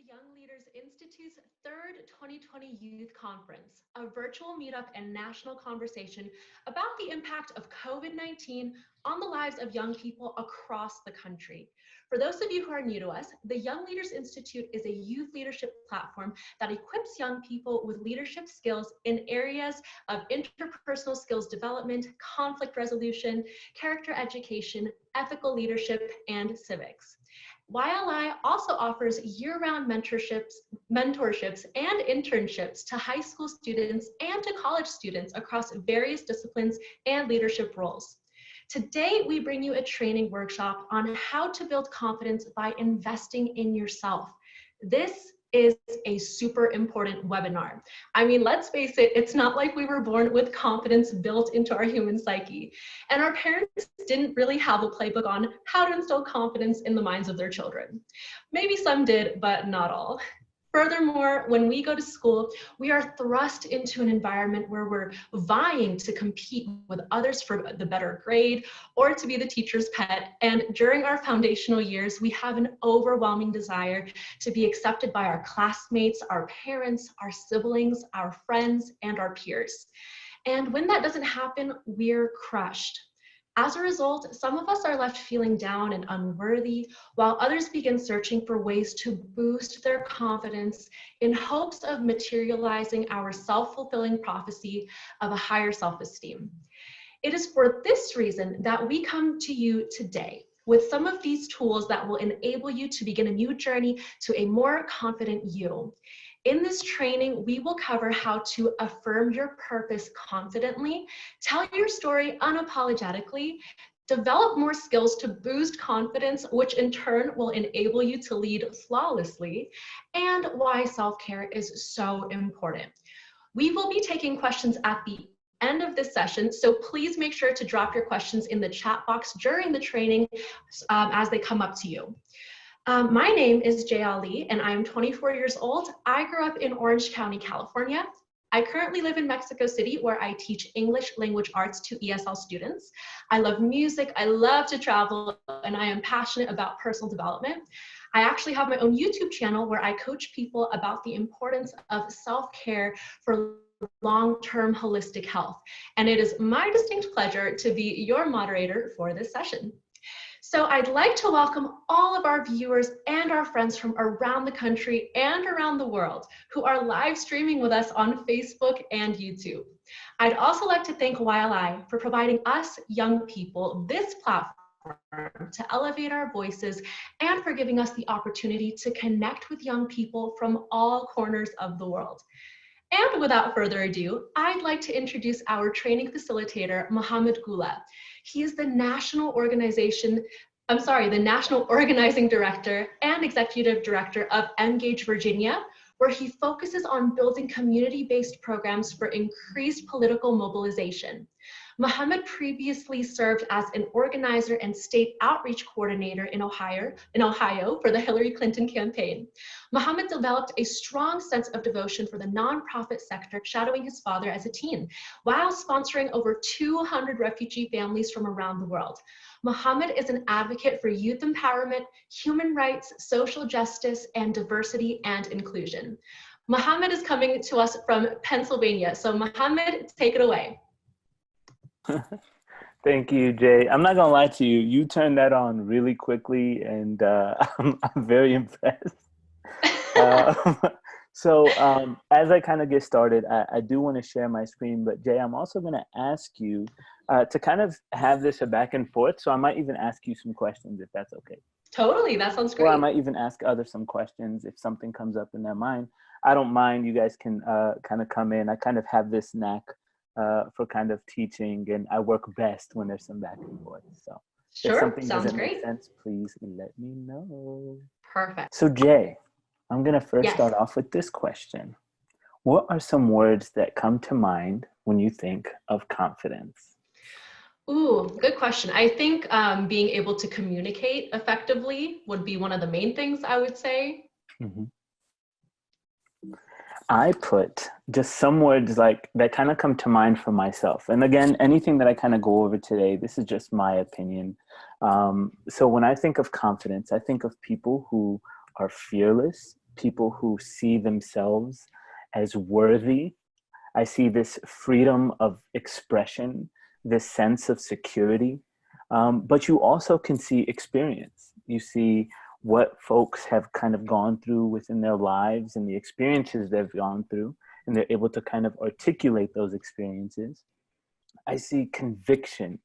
Young Leaders Institute's third 2020 Youth Conference, a virtual meetup and national conversation about the impact of COVID-19 on the lives of young people across the country. For those of you who are new to us, the Young Leaders Institute is a youth leadership platform that equips young people with leadership skills in areas of interpersonal skills development, conflict resolution, character education, ethical leadership, and civics. YLI also offers year-round mentorships and internships to high school students and to college students across various disciplines and leadership roles. Today, we bring you a training workshop on how to build confidence by investing in yourself. This is a super important webinar. I mean, let's face it, it's not like we were born with confidence built into our human psyche. And our parents didn't really have a playbook on how to instill confidence in the minds of their children. Maybe some did, but not all. Furthermore, when we go to school, we are thrust into an environment where we're vying to compete with others for the better grade or to be the teacher's pet. And during our foundational years, we have an overwhelming desire to be accepted by our classmates, our parents, our siblings, our friends, and our peers. And when that doesn't happen, we're crushed. As a result, some of us are left feeling down and unworthy, while others begin searching for ways to boost their confidence in hopes of materializing our self-fulfilling prophecy of a higher self-esteem. It is for this reason that we come to you today with some of these tools that will enable you to begin a new journey to a more confident you. In this training, we will cover how to affirm your purpose confidently, tell your story unapologetically, develop more skills to boost confidence, which in turn will enable you to lead flawlessly, and why self-care is so important. We will be taking questions at the end of this session, so please make sure to drop your questions in the chat box during the training as they come up to you. My name is Jay Ali, and I am 24 years old. I grew up in Orange County, California. I currently live in Mexico City, where I teach English language arts to ESL students. I love music, I love to travel, and I am passionate about personal development. I actually have my own YouTube channel where I coach people about the importance of self-care for long-term holistic health. And it is my distinct pleasure to be your moderator for this session. So I'd like to welcome all of our viewers and our friends from around the country and around the world who are live streaming with us on Facebook and YouTube. I'd also like to thank YLI for providing us young people this platform to elevate our voices and for giving us the opportunity to connect with young people from all corners of the world. And without further ado, I'd like to introduce our training facilitator, Mohammed Gula. He is the National Organizing Director and Executive Director of Engage Virginia, where he focuses on building community-based programs for increased political mobilization. Mohammed previously served as an organizer and state outreach coordinator in Ohio for the Hillary Clinton campaign. Mohammed developed a strong sense of devotion for the nonprofit sector, shadowing his father as a teen, while sponsoring over 200 refugee families from around the world. Mohammed is an advocate for youth empowerment, human rights, social justice, and diversity and inclusion. Mohammed is coming to us from Pennsylvania. So Mohammed, take it away. Thank you, Jay. I'm not gonna lie to you. You turned that on really quickly, and I'm very impressed. So as I kind of get started, I do want to share my screen, but Jay, I'm also going to ask you to kind of have this a back and forth. So I might even ask you some questions if that's okay. Totally, that sounds great. Or I might even ask others some questions if something comes up in their mind. I don't mind. You guys can kind of come in. I kind of have this knack for kind of teaching, and I work best when there's some back and forth. So sure, if something sounds doesn't great. make sense, please let me know. Perfect. So Jay, I'm going to first start off with this question. What are some words that come to mind when you think of confidence? Ooh, good question. I think being able to communicate effectively would be one of the main things I would say. Mm-hmm. I put just some words like that kind of come to mind for myself. And again, anything that I kind of go over today, this is just my opinion. So when I think of confidence, I think of people who are fearless, people who see themselves as worthy. I see this freedom of expression, this sense of security. But you also can see experience. You see what folks have kind of gone through within their lives and the experiences they've gone through, and they're able to kind of articulate those experiences. I see conviction.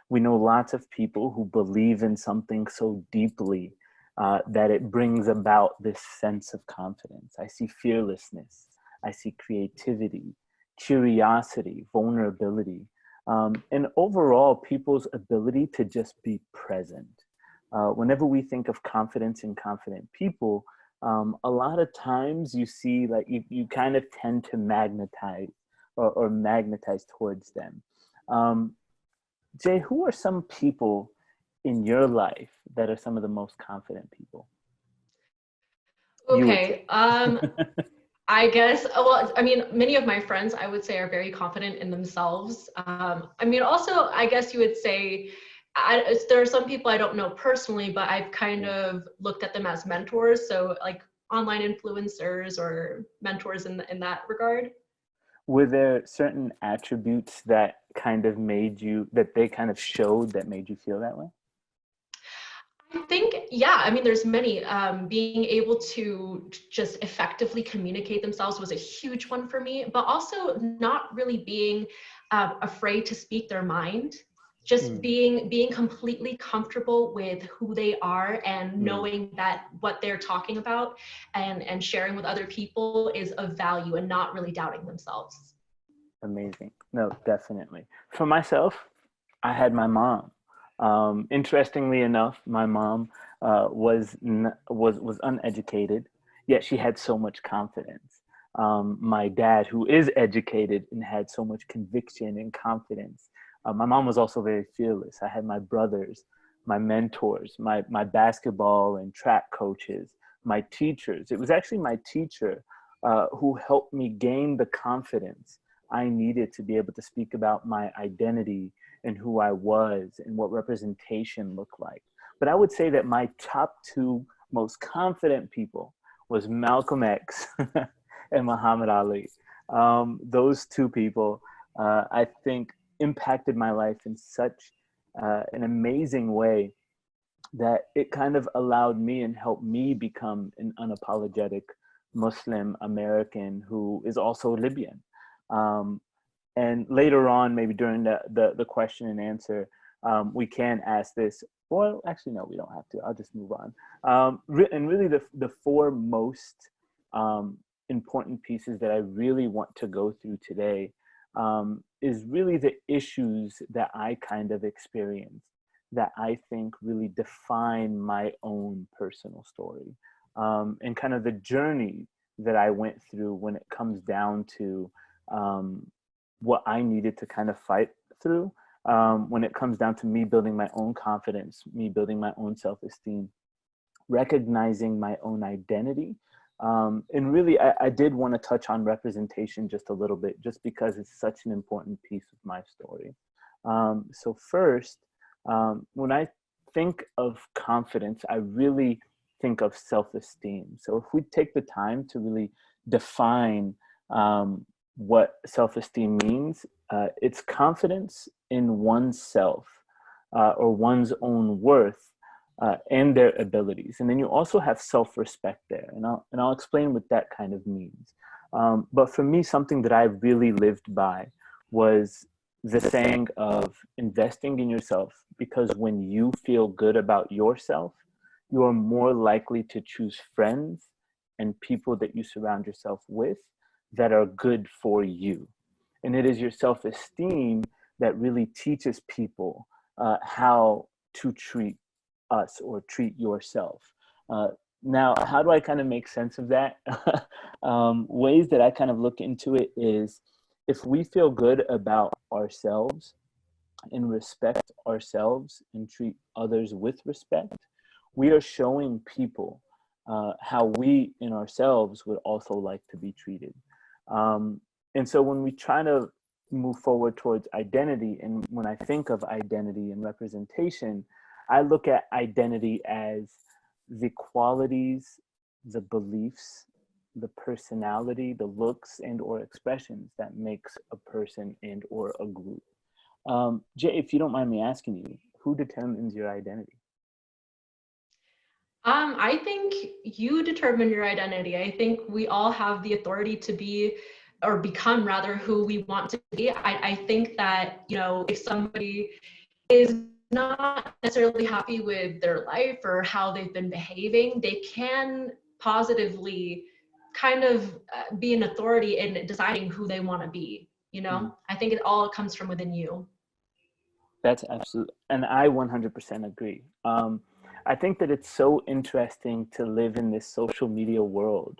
We know lots of people who believe in something so deeply that it brings about this sense of confidence. I see fearlessness. I see creativity, curiosity, vulnerability, and overall people's ability to just be present. Whenever we think of confidence and confident people, a lot of times you see like you kind of tend to magnetize or magnetize towards them. Jay, who are some people in your life that are some of the most confident people? You would Okay. I guess, well, I mean, many of my friends, I would say, are very confident in themselves. I mean, also, I guess you would say, there are some people I don't know personally, but I've kind of looked at them as mentors. So like online influencers or mentors in that regard. Were there certain attributes that kind of made you, that they kind of showed that made you feel that way? I think, yeah, I mean, there's many. Being able to just effectively communicate themselves was a huge one for me, but also not really being afraid to speak their mind. Just Mm, being completely comfortable with who they are and mm. knowing that what they're talking about and sharing with other people is of value and not really doubting themselves. Amazing. No, definitely. For myself, I had my mom. Interestingly enough, my mom was uneducated, yet she had so much confidence. My dad, who is educated and had so much conviction and confidence. My mom was also very fearless. I had my brothers, my mentors, my basketball and track coaches, my teachers. It was actually my teacher who helped me gain the confidence I needed to be able to speak about my identity and who I was and what representation looked like. But I would say that my top two most confident people was Malcolm X and Muhammad Ali. Those two people, I think, impacted my life in such an amazing way that it kind of allowed me and helped me become an unapologetic Muslim American who is also Libyan. Um, and later on, maybe during the question and answer, we can ask this. Well, actually, no, we don't have to. I'll just move on. And really, the four most important pieces that I really want to go through today is really the issues that I kind of experienced that I think really define my own personal story, and kind of the journey that I went through when it comes down to what I needed to kind of fight through, when it comes down to me building my own confidence, me building my own self-esteem, recognizing my own identity. And really, I did want to touch on representation just a little bit, just because it's such an important piece of my story. So first, when I think of confidence, I really think of self-esteem. So if we take the time to really define what self-esteem means, it's confidence in oneself or one's own worth and their abilities. And then you also have self-respect there. And I'll explain what that kind of means. But for me, something that I really lived by was the saying of investing in yourself, because when you feel good about yourself, you are more likely to choose friends and people that you surround yourself with that are good for you. And it is your self-esteem that really teaches people how to treat us or treat yourself. Uh, Now, how do I kind of make sense of that? Ways that I kind of look into it is, if we feel good about ourselves and respect ourselves and treat others with respect, we are showing people how we in ourselves would also like to be treated. And so when we try to move forward towards identity, and when I think of identity and representation, I look at identity as the qualities the beliefs, the personality, the looks and or expressions that makes a person and or a group. Jay, if you don't mind me asking you, who determines your identity? I think you determine your identity. I think we all have the authority to be or become rather who we want to be. I think that, you know, if somebody is not necessarily happy with their life or how they've been behaving, they can positively kind of be an authority in deciding who they want to be. You Mm, know, I think it all comes from within you. that's absolute, and I 100% agree. I think that it's so interesting to live in this social media world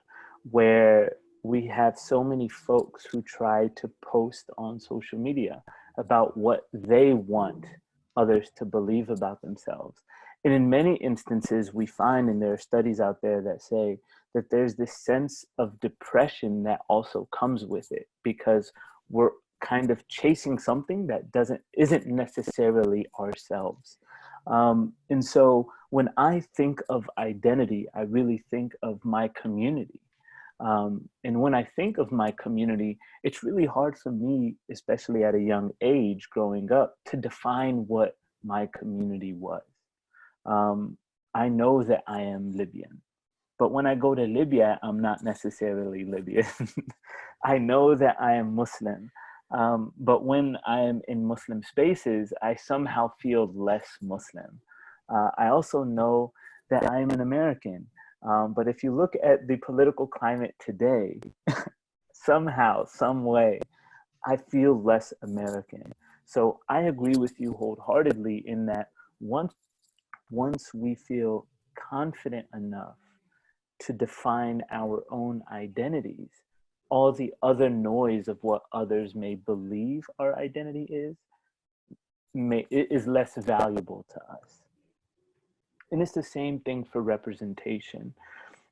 where we have so many folks who try to post on social media about what they want others to believe about themselves. And in many instances, we find, and there are studies out there that say that there's this sense of depression that also comes with it because we're kind of chasing something that isn't necessarily ourselves. And so when I think of identity, I really think of my community. And when I think of my community, it's really hard for me, especially at a young age growing up, to define what my community was. Um, I know that I am Libyan, but when I go to Libya, I'm not necessarily Libyan. I know that I am Muslim, but when I am in Muslim spaces, I somehow feel less Muslim. I also know that I am an American. But if you look at the political climate today, somehow, some way, I feel less American. So I agree with you wholeheartedly in that once once we feel confident enough to define our own identities, all the other noise of what others may believe our identity is less valuable to us. And it's the same thing for representation.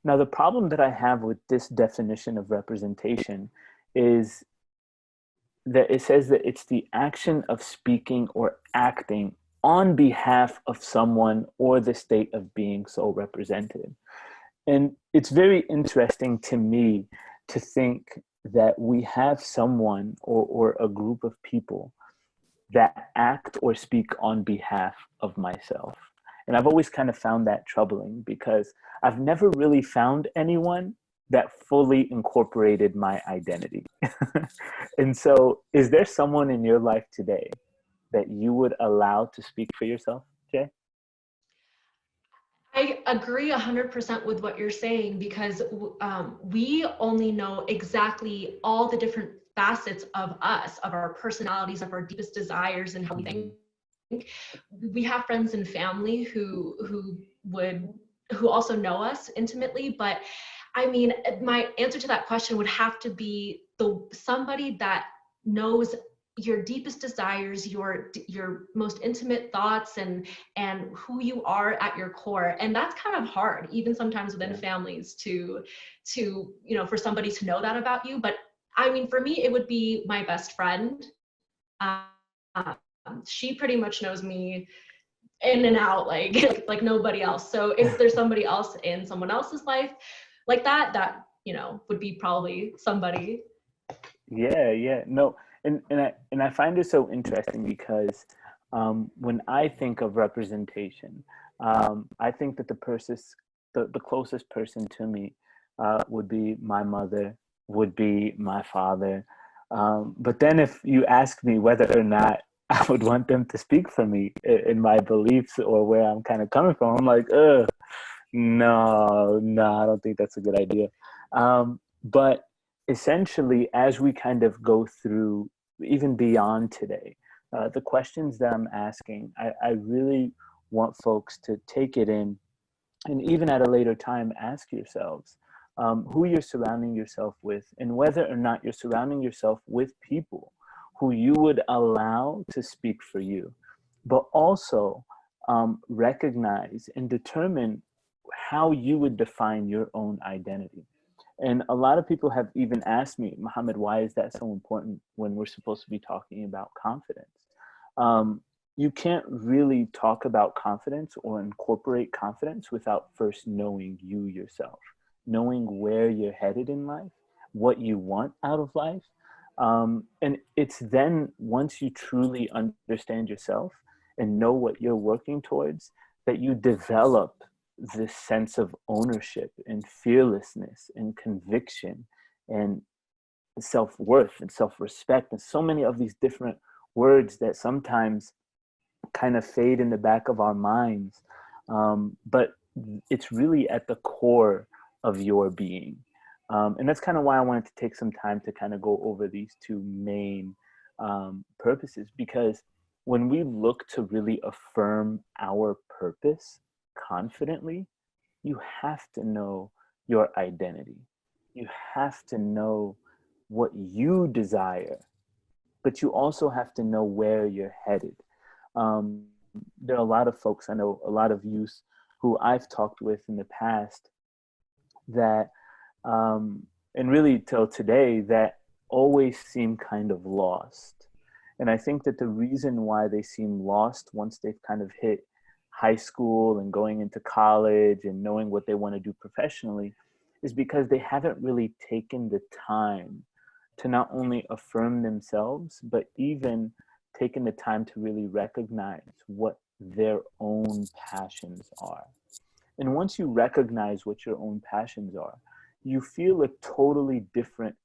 Now, the problem that I have with this definition of representation is that it says that it's the action of speaking or acting on behalf of someone or the state of being so represented. And it's very interesting to me to think that we have someone or a group of people that act or speak on behalf of myself. And I've always kind of found that troubling because I've never really found anyone that fully incorporated my identity. And so, is there someone in your life today that you would allow to speak for yourself, Jay? I agree 100% with what you're saying because we only know exactly all the different facets of us, of our personalities, of our deepest desires, and how we Mm-hmm. think. We have friends and family who also know us intimately, but I mean, my answer to that question would have to be somebody that knows your deepest desires, your most intimate thoughts, and who you are at your core. And that's kind of hard, even sometimes within Yeah. families, to you know, for somebody to know that about you. But I mean, for me, it would be my best friend. Um, she pretty much knows me in and out, like nobody else. So if there's somebody else in someone else's life like that, you know, would be probably somebody. Yeah, yeah. No, and I find it so interesting because when I think of representation, I think that the closest person to me would be my mother, would be my father. But then if you ask me whether or not I would want them to speak for me in my beliefs or where I'm kind of coming from, I'm like, no, no, I don't think that's a good idea. But essentially, as we kind of go through, even beyond today, the questions that I'm asking, I really want folks to take it in and even at a later time, ask yourselves who you're surrounding yourself with and whether or not you're surrounding yourself with people who you would allow to speak for you, but also recognize and determine how you would define your own identity. And a lot of people have even asked me, Mohammed, why is that so important when we're supposed to be talking about confidence? Um, you can't really talk about confidence or incorporate confidence without first knowing you yourself, knowing where you're headed in life, what you want out of life. And it's then once you truly understand yourself and know what you're working towards, that you develop this sense of ownership and fearlessness and conviction and self-worth and self-respect and so many of these different words that sometimes kind of fade in the back of our minds. But it's really at the core of your being. And that's kind of why I wanted to take some time to kind of go over these two main purposes, because when we look to really affirm our purpose confidently, you have to know your identity. You have to know what you desire, but you also have to know where you're headed. Um, there are a lot of folks, I know a lot of youth who I've talked with in the past that, and really till today, that always seem kind of lost. And I think that the reason why they seem lost once they've kind of hit high school and going into college and knowing what they want to do professionally is because they haven't really taken the time to not only affirm themselves, but even taken the time to really recognize what their own passions are. And once you recognize what your own passions are, you feel a totally different,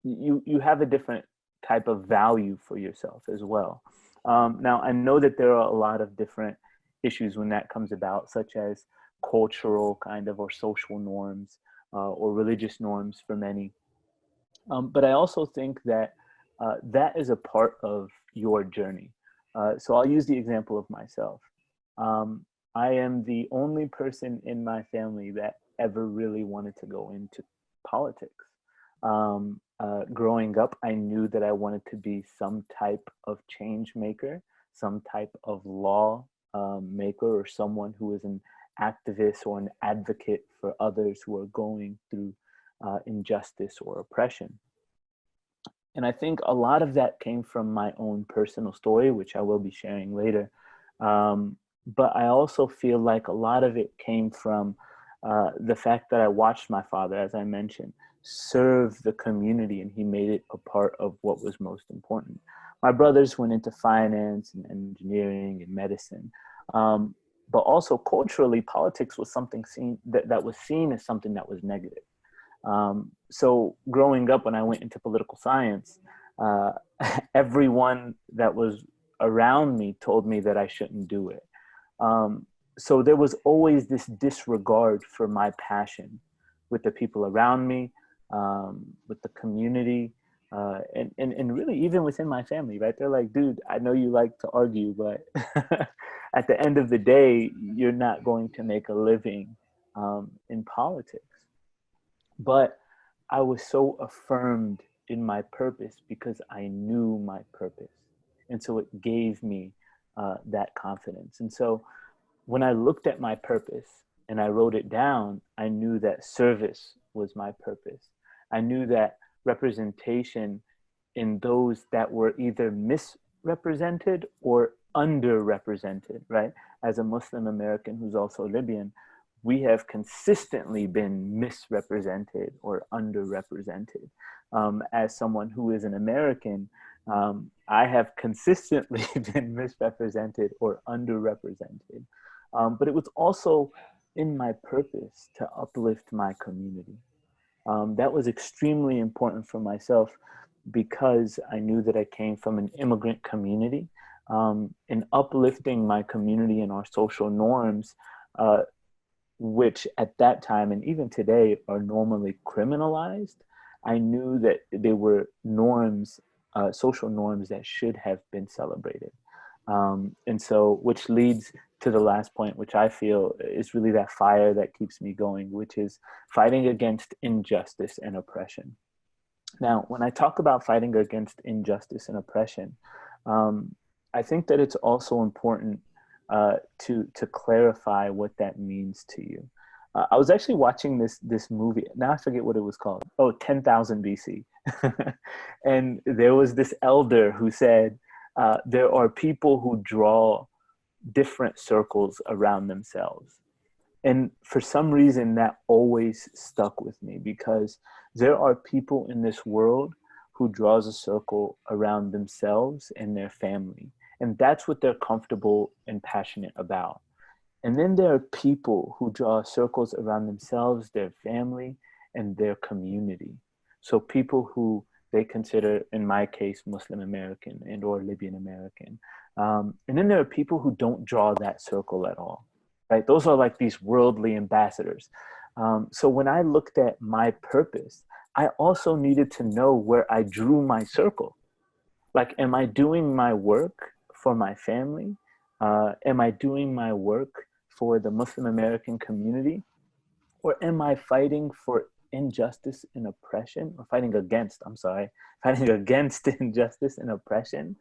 you have a different type of value for yourself as well. Now, I know that there are a lot of different issues when that comes about, such as cultural kind of or social norms or religious norms for many. But I also think that that is a part of your journey. So I'll use the example of myself. I am the only person in my family that ever really wanted to go into politics. Growing up, I knew that I wanted to be some type of change maker, some type of law maker, or someone who is an activist or an advocate for others who are going through injustice or oppression. And I think a lot of that came from my own personal story, which I will be sharing later. But I also feel like a lot of it came from the fact that I watched my father, as I mentioned, serve the community, and he made it a part of what was most important. My brothers went into finance and engineering and medicine. But also culturally, politics was something that was seen as something that was negative. So growing up, when I went into political science, everyone that was around me told me that I shouldn't do it. So there was always this disregard for my passion with the people around me, with the community, and really even within my family, right? They're like, dude, I know you like to argue, but at the end of the day, you're not going to make a living in politics. But I was so affirmed in my purpose because I knew my purpose. And so it gave me that confidence. And so when I looked at my purpose and I wrote it down, I knew that service was my purpose. I knew that representation in those that were either misrepresented or underrepresented, right? As a Muslim American who's also Libyan, we have consistently been misrepresented or underrepresented. As someone who is an American, I have consistently been misrepresented or underrepresented. But it was also in my purpose to uplift my community. That was extremely important for myself because I knew that I came from an immigrant community. In uplifting my community and our social norms, which at that time and even today are normally criminalized, I knew that they were norms, social norms that should have been celebrated. And so, which leads to the last point, which I feel is really that fire that keeps me going, which is fighting against injustice and oppression. Now, when I talk about fighting against injustice and oppression, I think that it's also important to clarify what that means to you. I was actually watching this movie. Now I forget what it was called. Oh, 10,000 BC. And there was this elder who said, there are people who draw different circles around themselves. And for some reason, that always stuck with me, because there are people in this world who draws a circle around themselves and their family. And that's what they're comfortable and passionate about. And then there are people who draw circles around themselves, their family, and their community. So people who they consider, in my case, Muslim American and or Libyan American. And then there are people who don't draw that circle at all, right? Those are like these worldly ambassadors. So when I looked at my purpose, I also needed to know where I drew my circle. Like, am I doing my work for my family? Am I doing my work for the Muslim American community? Or am I fighting for injustice and oppression, or fighting against injustice and oppression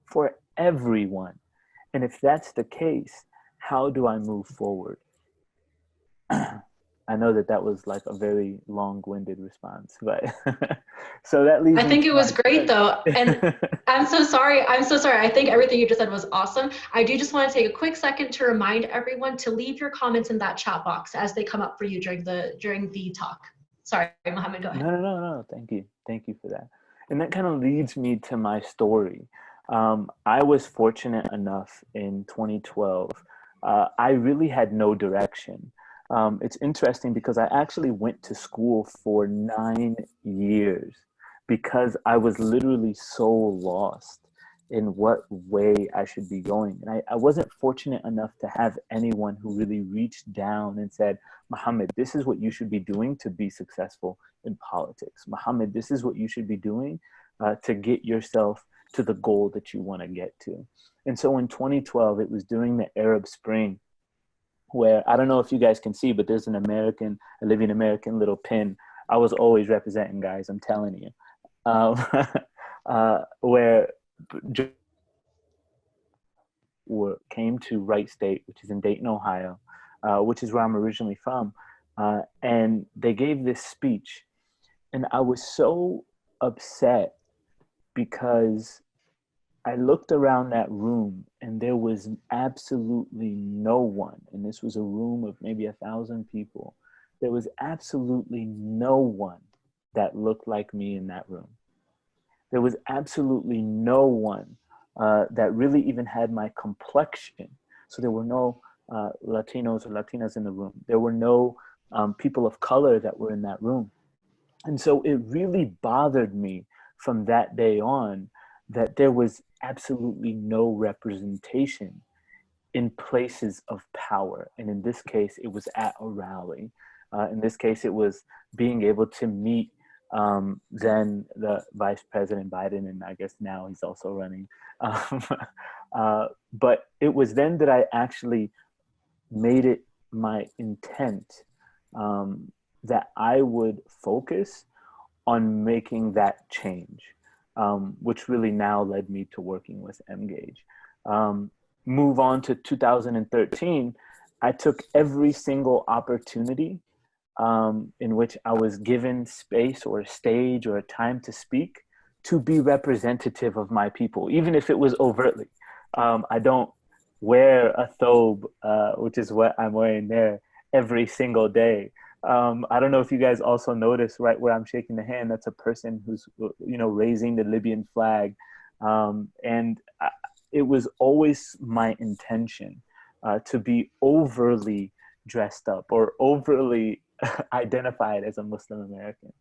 for everyone? And if that's the case, how do I move forward? I know that was like a very long-winded response, but so that leads I me think it to was my great though. And I'm so sorry. I'm so sorry. I think everything you just said was awesome. I do just want to take a quick second to remind everyone to leave your comments in that chat box as they come up for you during the talk. Sorry, Mohammed, go ahead. No. Thank you for that. And that kind of leads me to my story. I was fortunate enough in 2012. I really had no direction. It's interesting because I actually went to school for 9 years because I was literally so lost in what way I should be going. And I wasn't fortunate enough to have anyone who really reached down and said, Muhammad, this is what you should be doing to be successful in politics. Muhammad, this is what you should be doing to get yourself to the goal that you want to get to. And so in 2012, it was during the Arab Spring, where I don't know if you guys can see, but there's a Libyan American little pin. I was always representing, guys, I'm telling you. Where came to Wright State, which is in Dayton, Ohio, which is where I'm originally from. And they gave this speech. And I was so upset because I looked around that room and there was absolutely no one. And this was a room of maybe 1,000 people. There was absolutely no one that looked like me in that room. There was absolutely no one that really even had my complexion. So there were no Latinos or Latinas in the room. There were no people of color that were in that room. And so it really bothered me from that day on that there was absolutely no representation in places of power. And in this case, it was at a rally. In this case, it was being able to meet then the Vice President Biden, and I guess now he's also running. But it was then that I actually made it my intent that I would focus on making that change, which really now led me to working with Mgage. Move on to 2013, I took every single opportunity in which I was given space or a stage or a time to speak to be representative of my people, even if it was overtly. I don't wear a thobe, which is what I'm wearing there, every single day. I don't know if you guys also notice right where I'm shaking the hand, that's a person who's, raising the Libyan flag. And it was always my intention to be overly dressed up or overly identified as a Muslim American.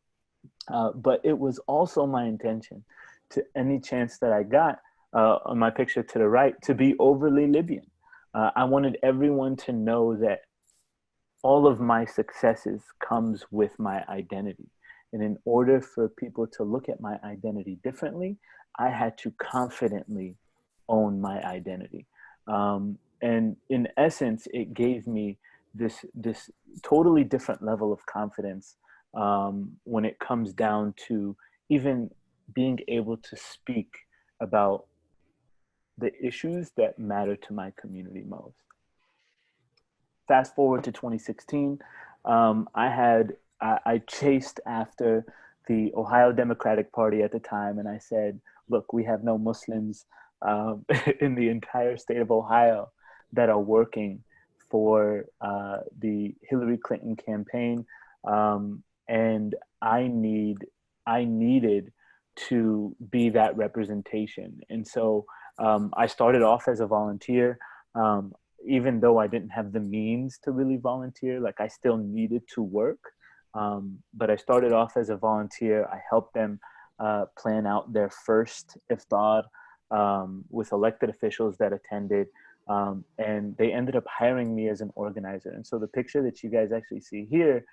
But it was also my intention to any chance that I got on my picture to the right to be overly Libyan. I wanted everyone to know that all of my successes comes with my identity. And in order for people to look at my identity differently, I had to confidently own my identity. And in essence, it gave me this totally different level of confidence when it comes down to even being able to speak about the issues that matter to my community most. Fast forward to 2016, I chased after the Ohio Democratic Party at the time, and I said, look, we have no Muslims in the entire state of Ohio that are working for the Hillary Clinton campaign, and I needed to be that representation. And so I started off as a volunteer. Even though I didn't have the means to really volunteer, like I still needed to work. But I started off as a volunteer. I helped them plan out their first iftar with elected officials that attended. And they ended up hiring me as an organizer. And so the picture that you guys actually see here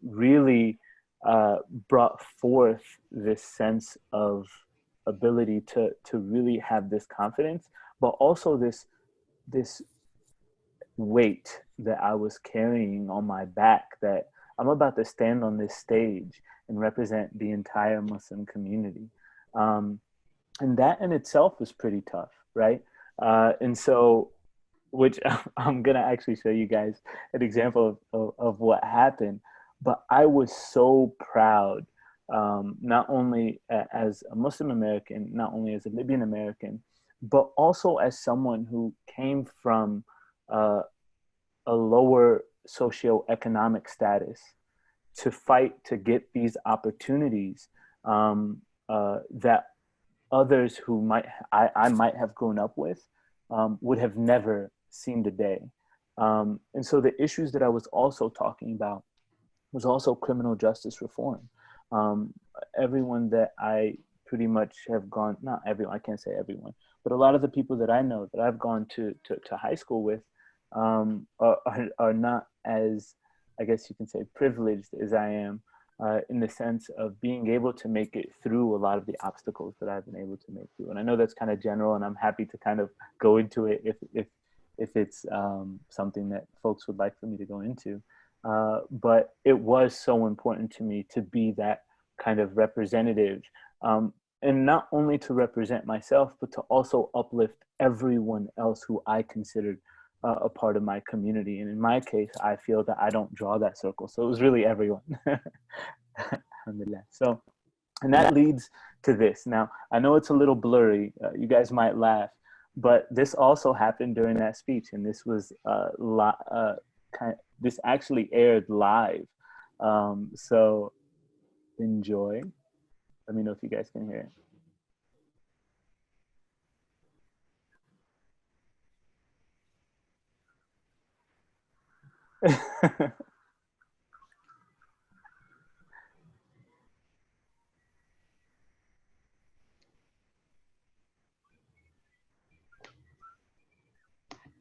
really brought forth this sense of ability to really have this confidence, but also this weight that I was carrying on my back, that I'm about to stand on this stage and represent the entire Muslim community. And that in itself was pretty tough, right? And so, which I'm gonna actually show you guys an example of what happened. But I was so proud, not only as a Muslim American, not only as a Libyan American, but also as someone who came from a lower socioeconomic status to fight to get these opportunities that others who I might have grown up with would have never seen the day. And so the issues that I was also talking about was also criminal justice reform. Everyone that I pretty much have gone, not everyone, I can't say everyone, but a lot of the people that I know that I've gone to high school with are not as, I guess you can say, privileged as I am, in the sense of being able to make it through a lot of the obstacles that I've been able to make through. And I know that's kind of general, and I'm happy to kind of go into it if it's something that folks would like for me to go into. But it was so important to me to be that kind of representative, and not only to represent myself, but to also uplift everyone else who I considered a part of my community. And in my case, I feel that I don't draw that circle. So it was really everyone. So, and that leads to this. Now, I know it's a little blurry. You guys might laugh, but this also happened during that speech. And this was this actually aired live. So enjoy. Let me know if you guys can hear it.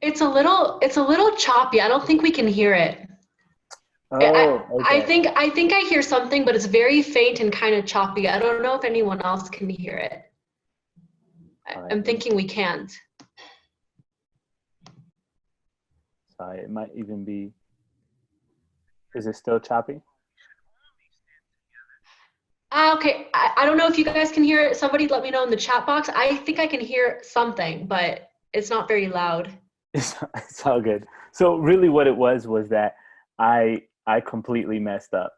It's a little choppy. I don't think we can hear it. Oh, okay. I think I hear something, but it's very faint and kind of choppy. I don't know if anyone else can hear it. Right. I'm thinking we can't. Sorry, it might even be. Is it still choppy? Okay, I don't know if you guys can hear it. Somebody let me know in the chat box. I think I can hear something, but it's not very loud. It's all good. So really what it was that I completely messed up.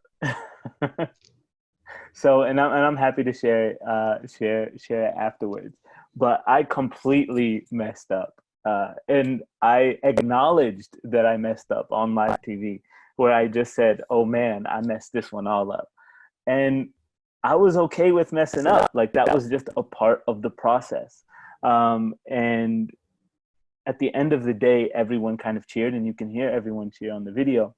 So, and I'm happy to share it afterwards. But I completely messed up. And I acknowledged that I messed up on live TV, where I just said, oh man, I messed this one all up. And I was okay with messing up. Like, that was just a part of the process. And at the end of the day, everyone kind of cheered, and you can hear everyone cheer on the video,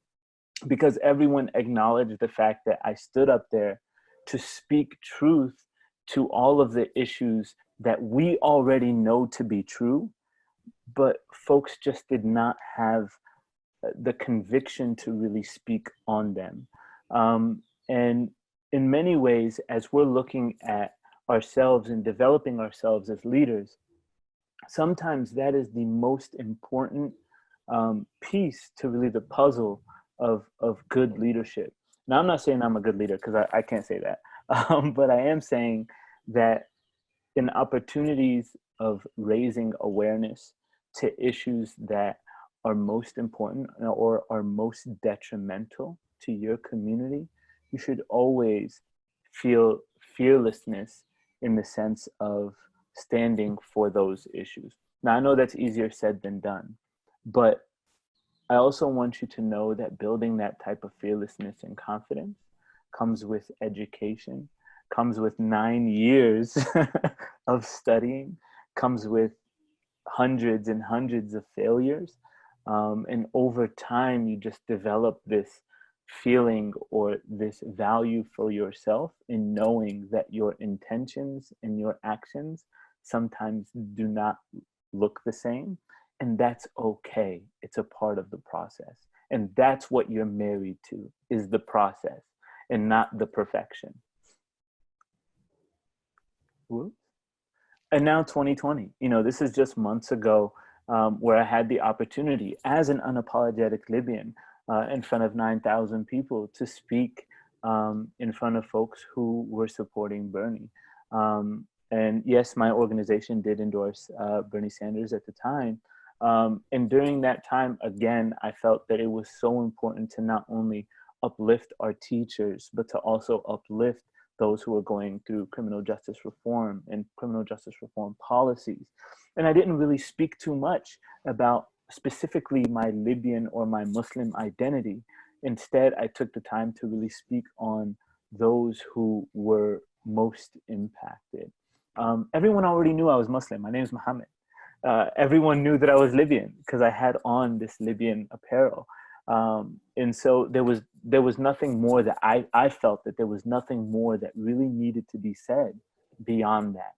because everyone acknowledged the fact that I stood up there to speak truth to all of the issues that we already know to be true, but folks just did not have the conviction to really speak on them. And in many ways, as we're looking at ourselves and developing ourselves as leaders, sometimes that is the most important piece to really the puzzle of good leadership. Now, I'm not saying I'm a good leader, because I can't say that. But I am saying that in opportunities of raising awareness to issues that are most important or are most detrimental to your community, you should always feel fearlessness in the sense of standing for those issues. Now, I know that's easier said than done, but I also want you to know that building that type of fearlessness and confidence comes with education, comes with 9 years of studying, comes with hundreds and hundreds of failures. And over time, you just develop this feeling or this value for yourself in knowing that your intentions and your actions sometimes do not look the same. And that's okay. It's a part of the process. And that's what you're married to, is the process and not the perfection. Whoops. And now 2020, this is just months ago, where I had the opportunity as an unapologetic Libyan in front of 9,000 people to speak in front of folks who were supporting Bernie. And yes, my organization did endorse Bernie Sanders at the time. And during that time, again, I felt that it was so important to not only uplift our teachers, but to also uplift those who are going through criminal justice reform and criminal justice reform policies. And I didn't really speak too much about specifically my Libyan or my Muslim identity. Instead, I took the time to really speak on those who were most impacted. Everyone already knew I was Muslim. My name is Mohammed. Everyone knew that I was Libyan because I had on this Libyan apparel. And so there was nothing more that I felt that there was nothing more that really needed to be said beyond that.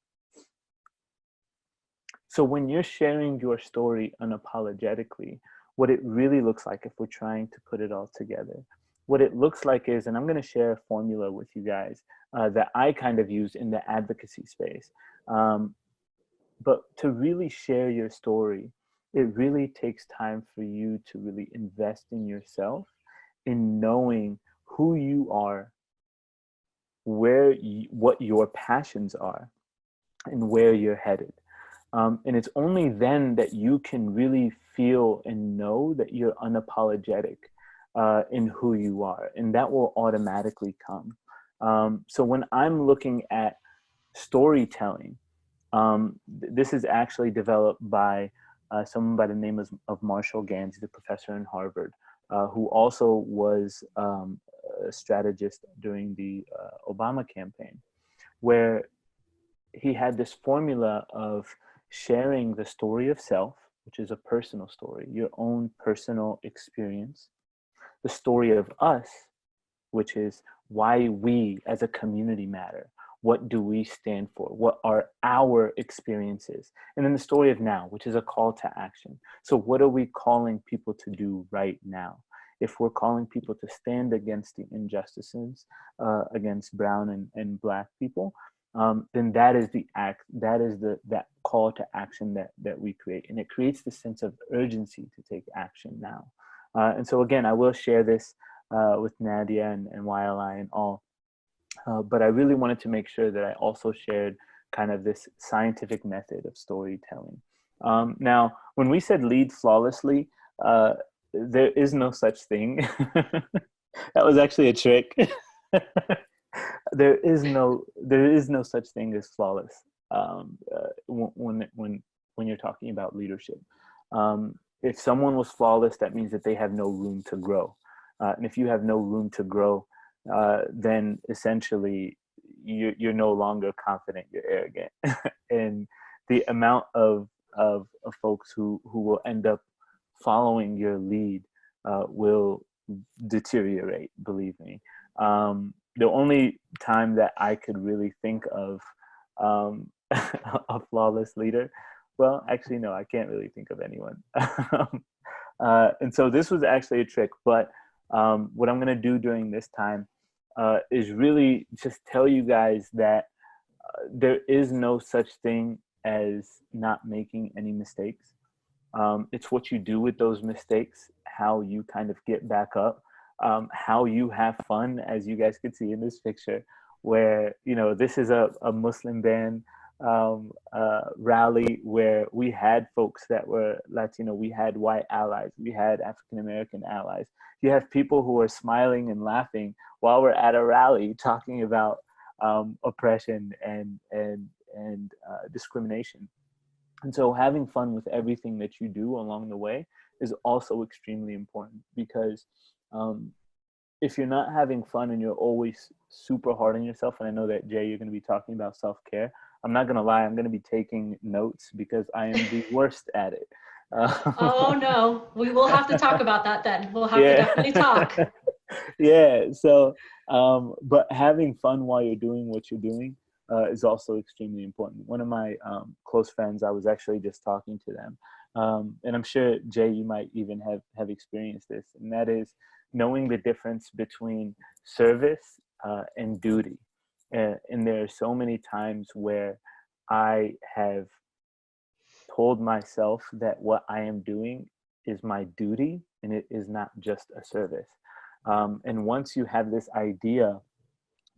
So when you're sharing your story unapologetically, what it really looks like, if we're trying to put it all together, what it looks like is, and I'm going to share a formula with you guys that I kind of use in the advocacy space. But to really share your story, it really takes time for you to really invest in yourself, in knowing who you are, what your passions are, and where you're headed. And it's only then that you can really feel and know that you're unapologetic in who you are, and that will automatically come. So when I'm looking at storytelling, this is actually developed by someone by the name of Marshall Gans, the professor in Harvard, who also was a strategist during the Obama campaign, where he had this formula of sharing the story of self, which is a personal story, your own personal experience, the story of us, which is why we as a community matter. What do we stand for? What are our experiences? And then the story of now, which is a call to action. So what are we calling people to do right now? If we're calling people to stand against the injustices against brown and black people, then that is the act, that is that call to action that we create. And it creates the sense of urgency to take action now. And so again, I will share this with Nadia and YLI and all. But I really wanted to make sure that I also shared kind of this scientific method of storytelling. Now, when we said lead flawlessly, there is no such thing. That was actually a trick. There is no such thing as flawless when you're talking about leadership. If someone was flawless, that means that they have no room to grow. And if you have no room to grow, then essentially you're no longer confident, you're arrogant. And the amount of folks who will end up following your lead will deteriorate, believe me. The only time that I could really think of a flawless leader, well, actually, no, I can't really think of anyone. And so this was actually a trick, but what I'm going to do during this time is really just tell you guys that there is no such thing as not making any mistakes. It's what you do with those mistakes, how you kind of get back up, how you have fun, as you guys could see in this picture, where, this is a Muslim band rally where we had folks that were Latino, we had white allies, we had African-American allies. You have people who are smiling and laughing while we're at a rally talking about oppression and discrimination. And so having fun with everything that you do along the way is also extremely important, because if you're not having fun and you're always super hard on yourself, and I know that, Jay, you're going to be talking about self-care. I'm not going to lie, I'm going to be taking notes because I am the worst at it. Oh no, we will have to talk about that then. We'll have to Yeah. definitely talk. Yeah. So, but having fun while you're doing what you're doing is also extremely important. One of my close friends, I was actually just talking to them, and I'm sure, Jay, you might even have experienced this, and that is knowing the difference between service and duty. And there are so many times where I have told myself that what I am doing is my duty and it is not just a service. And once you have this idea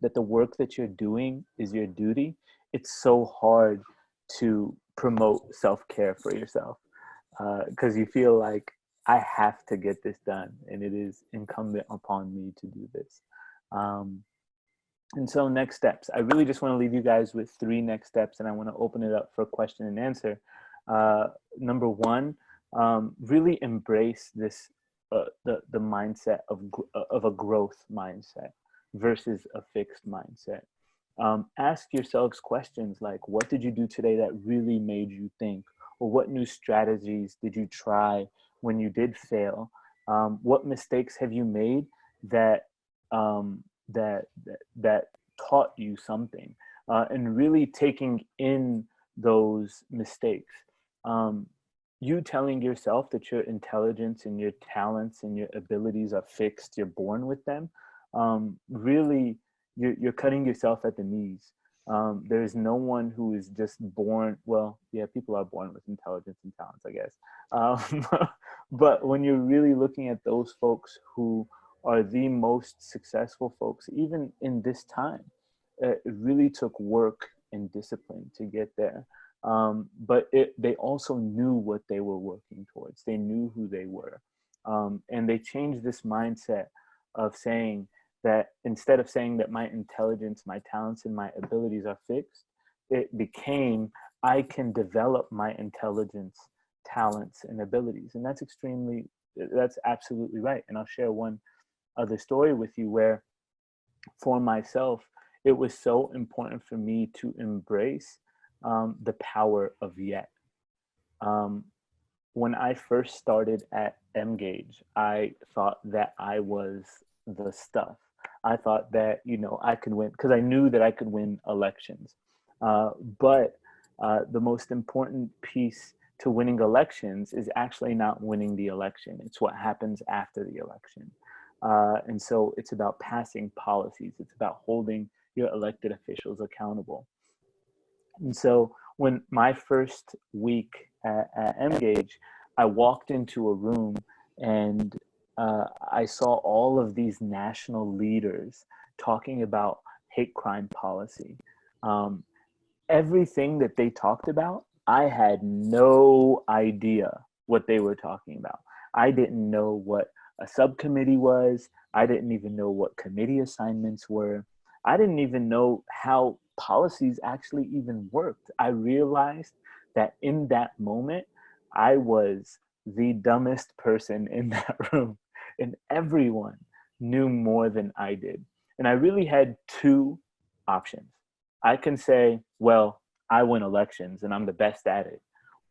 that the work that you're doing is your duty, it's so hard to promote self-care for yourself, because you feel like, I have to get this done and it is incumbent upon me to do this. And so next steps, I really just want to leave you guys with 3 next steps, and I want to open it up for question and answer. Number 1, really embrace this, the mindset of a growth mindset versus a fixed mindset. Ask yourselves questions like, what did you do today that really made you think? Or what new strategies did you try when you did fail? What mistakes have you made that that taught you something? And really taking in those mistakes. You telling yourself that your intelligence and your talents and your abilities are fixed, you're born with them, really, you're cutting yourself at the knees. There's no one who is just born, well, yeah, people are born with intelligence and talents, I guess. But when you're really looking at those folks who are the most successful folks, even in this time, it really took work and discipline to get there. But they also knew what they were working towards. They knew who they were. And they changed this mindset of saying that, instead of saying that my intelligence, my talents, and my abilities are fixed, it became, I can develop my intelligence, talents, and abilities. And that's absolutely right. And I'll share one other story with you where, for myself, it was so important for me to embrace the power of yet. When I first started at Mgage, I thought that I was the stuff. I thought that, I could win, because I knew that I could win elections. But the most important piece to winning elections is actually not winning the election. It's what happens after the election. And so it's about passing policies. It's about holding your elected officials accountable. And so when my first week at Mgage, I walked into a room and I saw all of these national leaders talking about hate crime policy. Everything that they talked about, I had no idea what they were talking about. I didn't know what a subcommittee was. I didn't even know what committee assignments were. I didn't even know how policies actually even worked. I realized that in that moment, I was the dumbest person in that room, and everyone knew more than I did. And I really had 2 options. I can say, well, I win elections and I'm the best at it.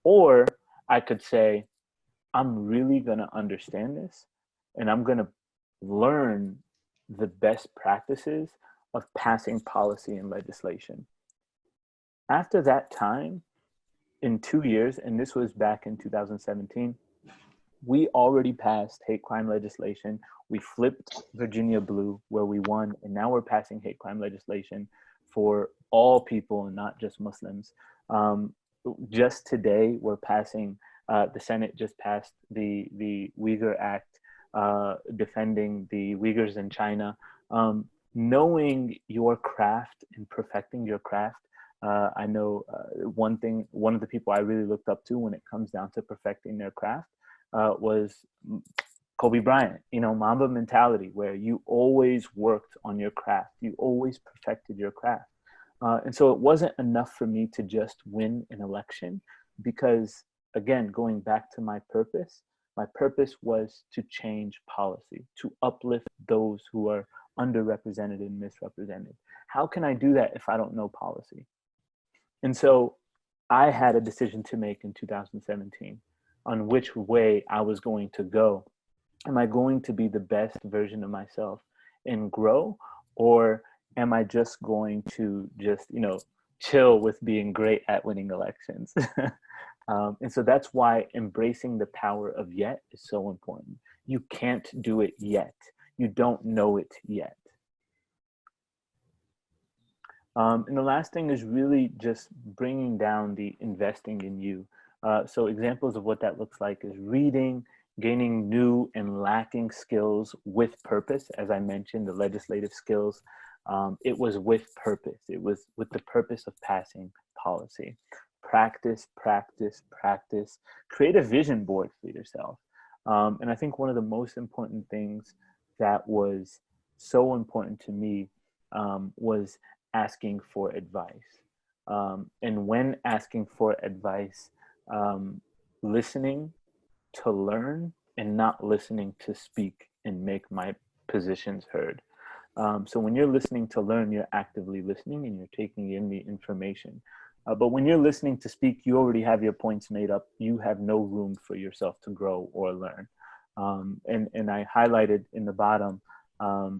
Or I could say, I'm really going to understand this and I'm going to learn the best practices of passing policy and legislation. After that time, in 2 years, and this was back in 2017, we already passed hate crime legislation. We flipped Virginia blue where we won, and now we're passing hate crime legislation for all people and not just Muslims. Just today, we're passing, the Senate just passed the Uyghur Act, defending the Uyghurs in China. Knowing your craft and perfecting your craft, I know one of the people I really looked up to when it comes down to perfecting their craft was Kobe Bryant. Mamba mentality, where you always worked on your craft, you always perfected your craft. And so it wasn't enough for me to just win an election, because, again, going back to my purpose, My purpose was to change policy, to uplift those who are underrepresented and misrepresented. How can I do that if I don't know policy? And so I had a decision to make in 2017 on which way I was going to go. Am I going to be the best version of myself and grow? Or am I just going to chill with being great at winning elections? And so that's why embracing the power of yet is so important. You can't do it yet. You don't know it yet. And the last thing is really just bringing down the investing in you. So examples of what that looks like is reading, gaining new and lacking skills with purpose. As I mentioned, the legislative skills, it was with purpose. It was with the purpose of passing policy. Practice, practice, practice. Create a vision board for yourself. And I think one of the most important things that was so important to me was asking for advice. And when asking for advice, listening to learn and not listening to speak and make my positions heard. So when you're listening to learn, you're actively listening and you're taking in the information. But when you're listening to speak, you already have your points made up. You have no room for yourself to grow or learn. And I highlighted in the bottom,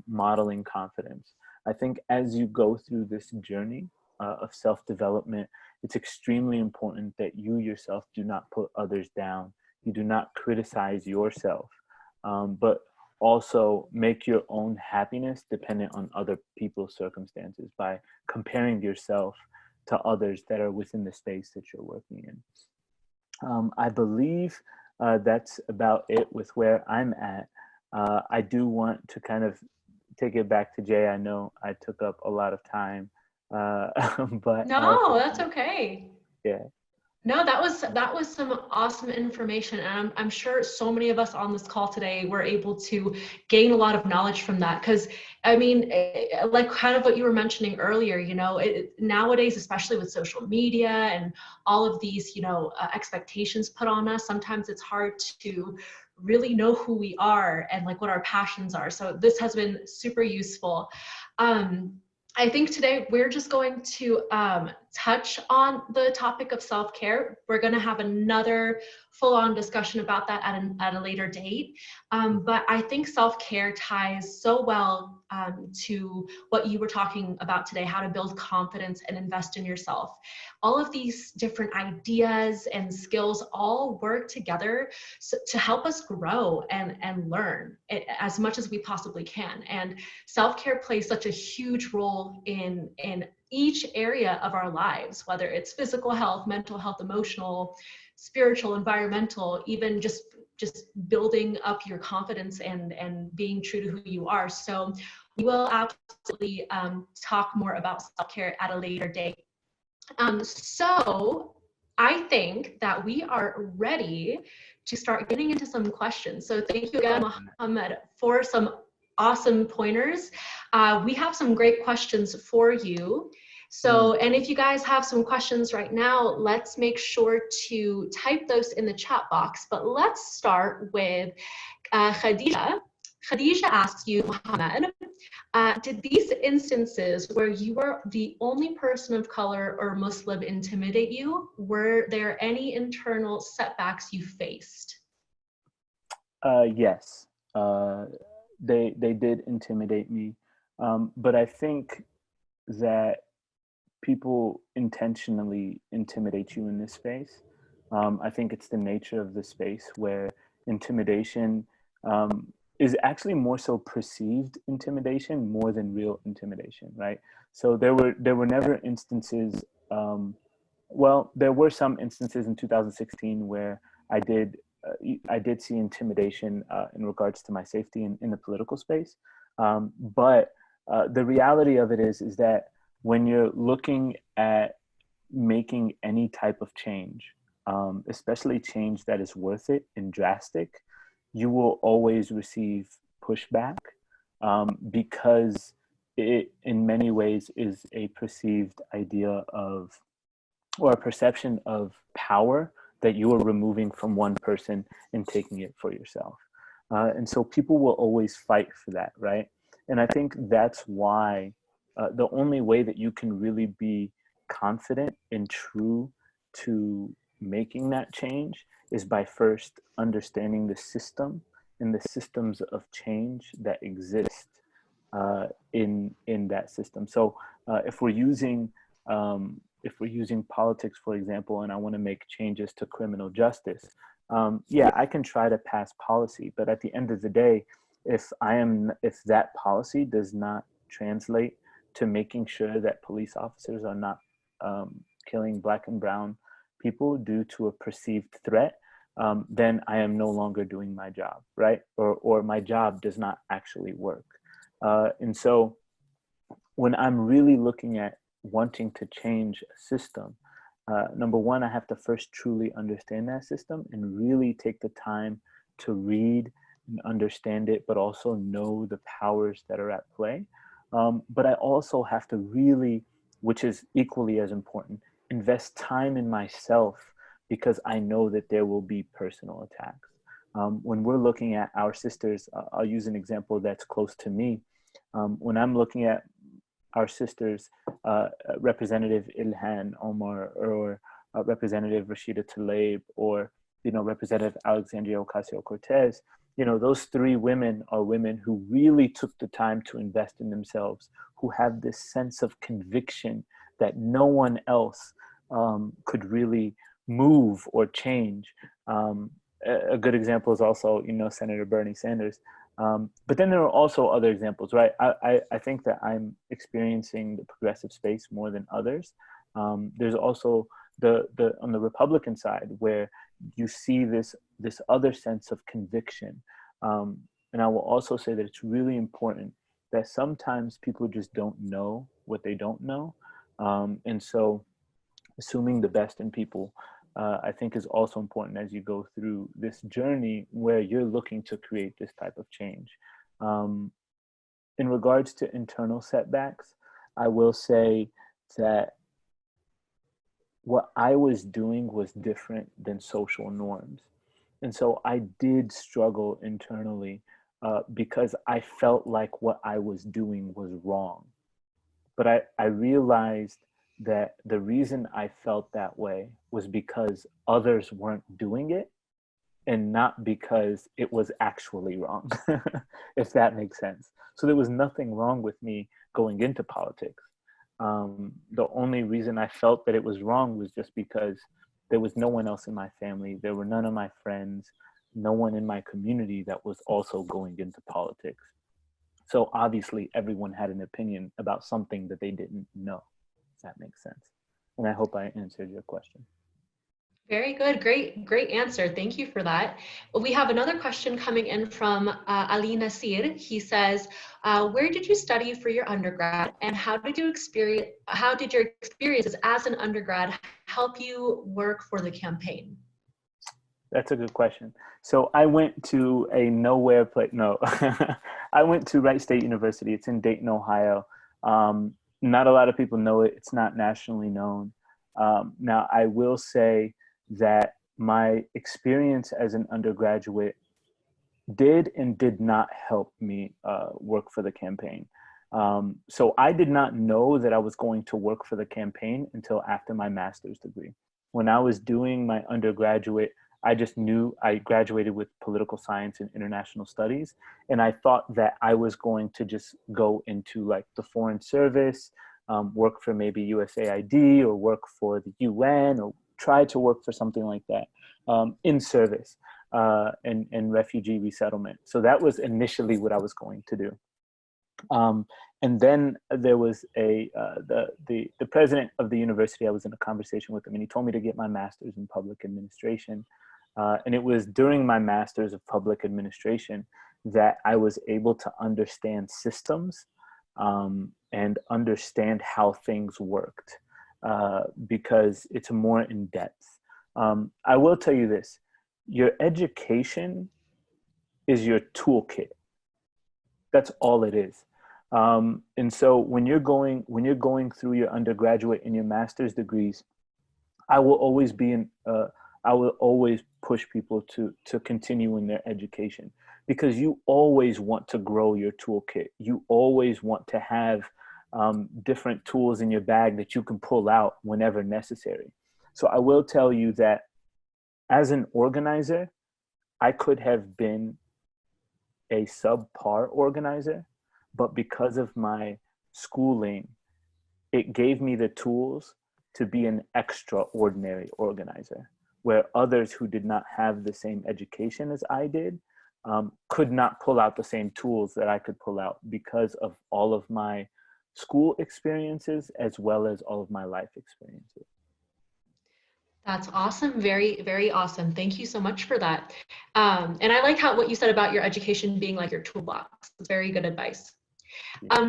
modeling confidence. I think as you go through this journey of self-development, it's extremely important that you yourself do not put others down. You do not criticize yourself, but also make your own happiness dependent on other people's circumstances by comparing yourself to others that are within the space that you're working in. I believe that's about it with where I'm at. I do want to kind of take it back to Jay. I know I took up a lot of time, but no, that's okay. Yeah. No, that was some awesome information, and I'm sure so many of us on this call today were able to gain a lot of knowledge from that. Because I mean, like kind of what you were mentioning earlier, nowadays, especially with social media and all of these, expectations put on us, sometimes it's hard to really know who we are and like what our passions are. So this has been super useful. I think today we're just going to touch on the topic of self-care. We're going to have another full-on discussion about that at a later date. But I think self-care ties so well to what you were talking about today, how to build confidence and invest in yourself. All of these different ideas and skills all work together to help us grow and learn as much as we possibly can. And self-care plays such a huge role in each area of our lives, whether it's physical health, mental health, emotional, spiritual, environmental, even just building up your confidence and being true to who you are. So we will absolutely talk more about self-care at a later date. So I think that we are ready to start getting into some questions. So thank you again, Mohammed, for some awesome pointers. We have some great questions for you. So, and if you guys have some questions right now, let's make sure to type those in the chat box. But let's start with Khadija. Khadija asks you, Mohammed, did these instances where you were the only person of color or Muslim intimidate you? Were there any internal setbacks you faced? Yes, they did intimidate me, but I think that people intentionally intimidate you in this space. I think it's the nature of the space where intimidation is actually more so perceived intimidation more than real intimidation, right? So there were never instances. Well, there were some instances in 2016 where I did see intimidation in regards to my safety in the political space. But the reality of it is that when you're looking at making any type of change, especially change that is worth it and drastic, you will always receive pushback because it in many ways is a perceived idea of, or a perception of power that you are removing from one person and taking it for yourself. And so people will always fight for that, right? And I think that's why the only way that you can really be confident and true to making that change is by first understanding the system and the systems of change that exist in that system. So if we're using politics, for example, and I want to make changes to criminal justice, yeah, I can try to pass policy, but at the end of the day, if that policy does not translate to making sure that police officers are not killing Black and brown people due to a perceived threat, then I am no longer doing my job, right? Or my job does not actually work. And so when I'm really looking at wanting to change a system, number one, I have to first truly understand that system and really take the time to read and understand it, but also know the powers that are at play. But I also have to really, which is equally as important, invest time in myself, because I know that there will be personal attacks. When we're looking at our sisters, I'll use an example that's close to me. When I'm looking at our sisters, Representative Ilhan Omar, or Representative Rashida Tlaib, or Representative Alexandria Ocasio-Cortez, those three women are women who really took the time to invest in themselves, who have this sense of conviction that no one else could really move or change. A good example is also, Senator Bernie Sanders. But then there are also other examples, right? I think that I'm experiencing the progressive space more than others. There's also the on the Republican side, where you see this other sense of conviction. And I will also say that it's really important that sometimes people just don't know what they don't know. And so assuming the best in people, I think, is also important as you go through this journey where you're looking to create this type of change. In regards to internal setbacks, I will say that what I was doing was different than social norms. And so I did struggle internally because I felt like what I was doing was wrong. But I realized that the reason I felt that way was because others weren't doing it, and not because it was actually wrong, if that makes sense. So there was nothing wrong with me going into politics. The only reason I felt that it was wrong was just because there was no one else in my family. There were none of my friends, no one in my community that was also going into politics. So obviously everyone had an opinion about something that they didn't know, if that makes sense. And I hope I answered your question. Very good. Great answer. Thank you for that. We have another question coming in from Ali Nasir. He says, where did you study for your undergrad, and how did your experiences as an undergrad help you work for the campaign? That's a good question. So I went to a nowhere place. No, I went to Wright State University. It's in Dayton, Ohio. Not a lot of people know it. It's not nationally known. Now, I will say that my experience as an undergraduate did and did not help me work for the campaign. So I did not know that I was going to work for the campaign until after my master's degree. When I was doing my undergraduate, I just knew I graduated with political science and international studies. And I thought that I was going to just go into like the foreign service, work for maybe USAID, or work for the UN, or try to work for something like that in service and refugee resettlement. So that was initially what I was going to do. And then there was the president of the university. I was in a conversation with him, and he told me to get my master's in public administration. And it was during my master's of public administration that I was able to understand systems and understand how things worked, because it's more in depth. I will tell you this: your education is your toolkit. That's all it is. And so when you're going through your undergraduate and your master's degrees, I will always be I will always push people to continue in their education, because you always want to grow your toolkit. You always want to have different tools in your bag that you can pull out whenever necessary. So I will tell you that as an organizer, I could have been a subpar organizer, but because of my schooling, it gave me the tools to be an extraordinary organizer, where others who did not have the same education as I did could not pull out the same tools that I could pull out because of all of my school experiences as well as all of my life experiences. That's awesome. Very, very awesome. Thank you so much for that. And I like what you said about your education being like your toolbox. Very good advice.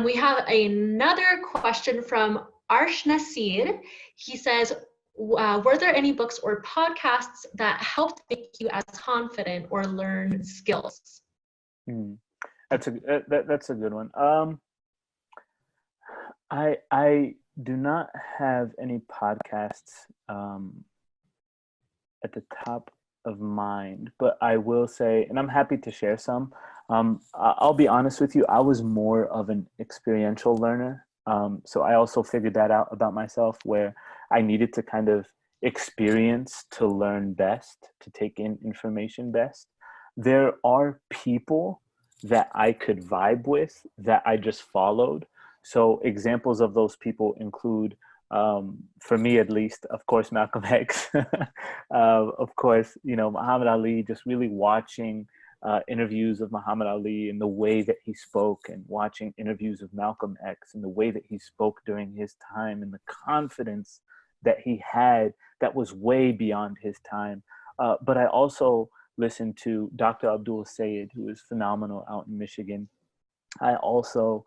We have another question from Arsh Nasir. He says, were there any books or podcasts that helped make you as confident or learn skills? That's a good one. I do not have any podcasts at the top of mind, but I will say, and I'm happy to share some. I'll be honest with you, I was more of an experiential learner. So I also figured that out about myself, where I needed to kind of experience to learn best, to take in information best. There are people that I could vibe with that I just followed. So examples of those people include, for me at least, of course, Malcolm X, of course, Muhammad Ali, just really watching interviews of Muhammad Ali and the way that he spoke, and watching interviews of Malcolm X and the way that he spoke during his time, and the confidence that he had that was way beyond his time. But I also listened to Dr. Abdul Sayed, who is phenomenal out in Michigan. I also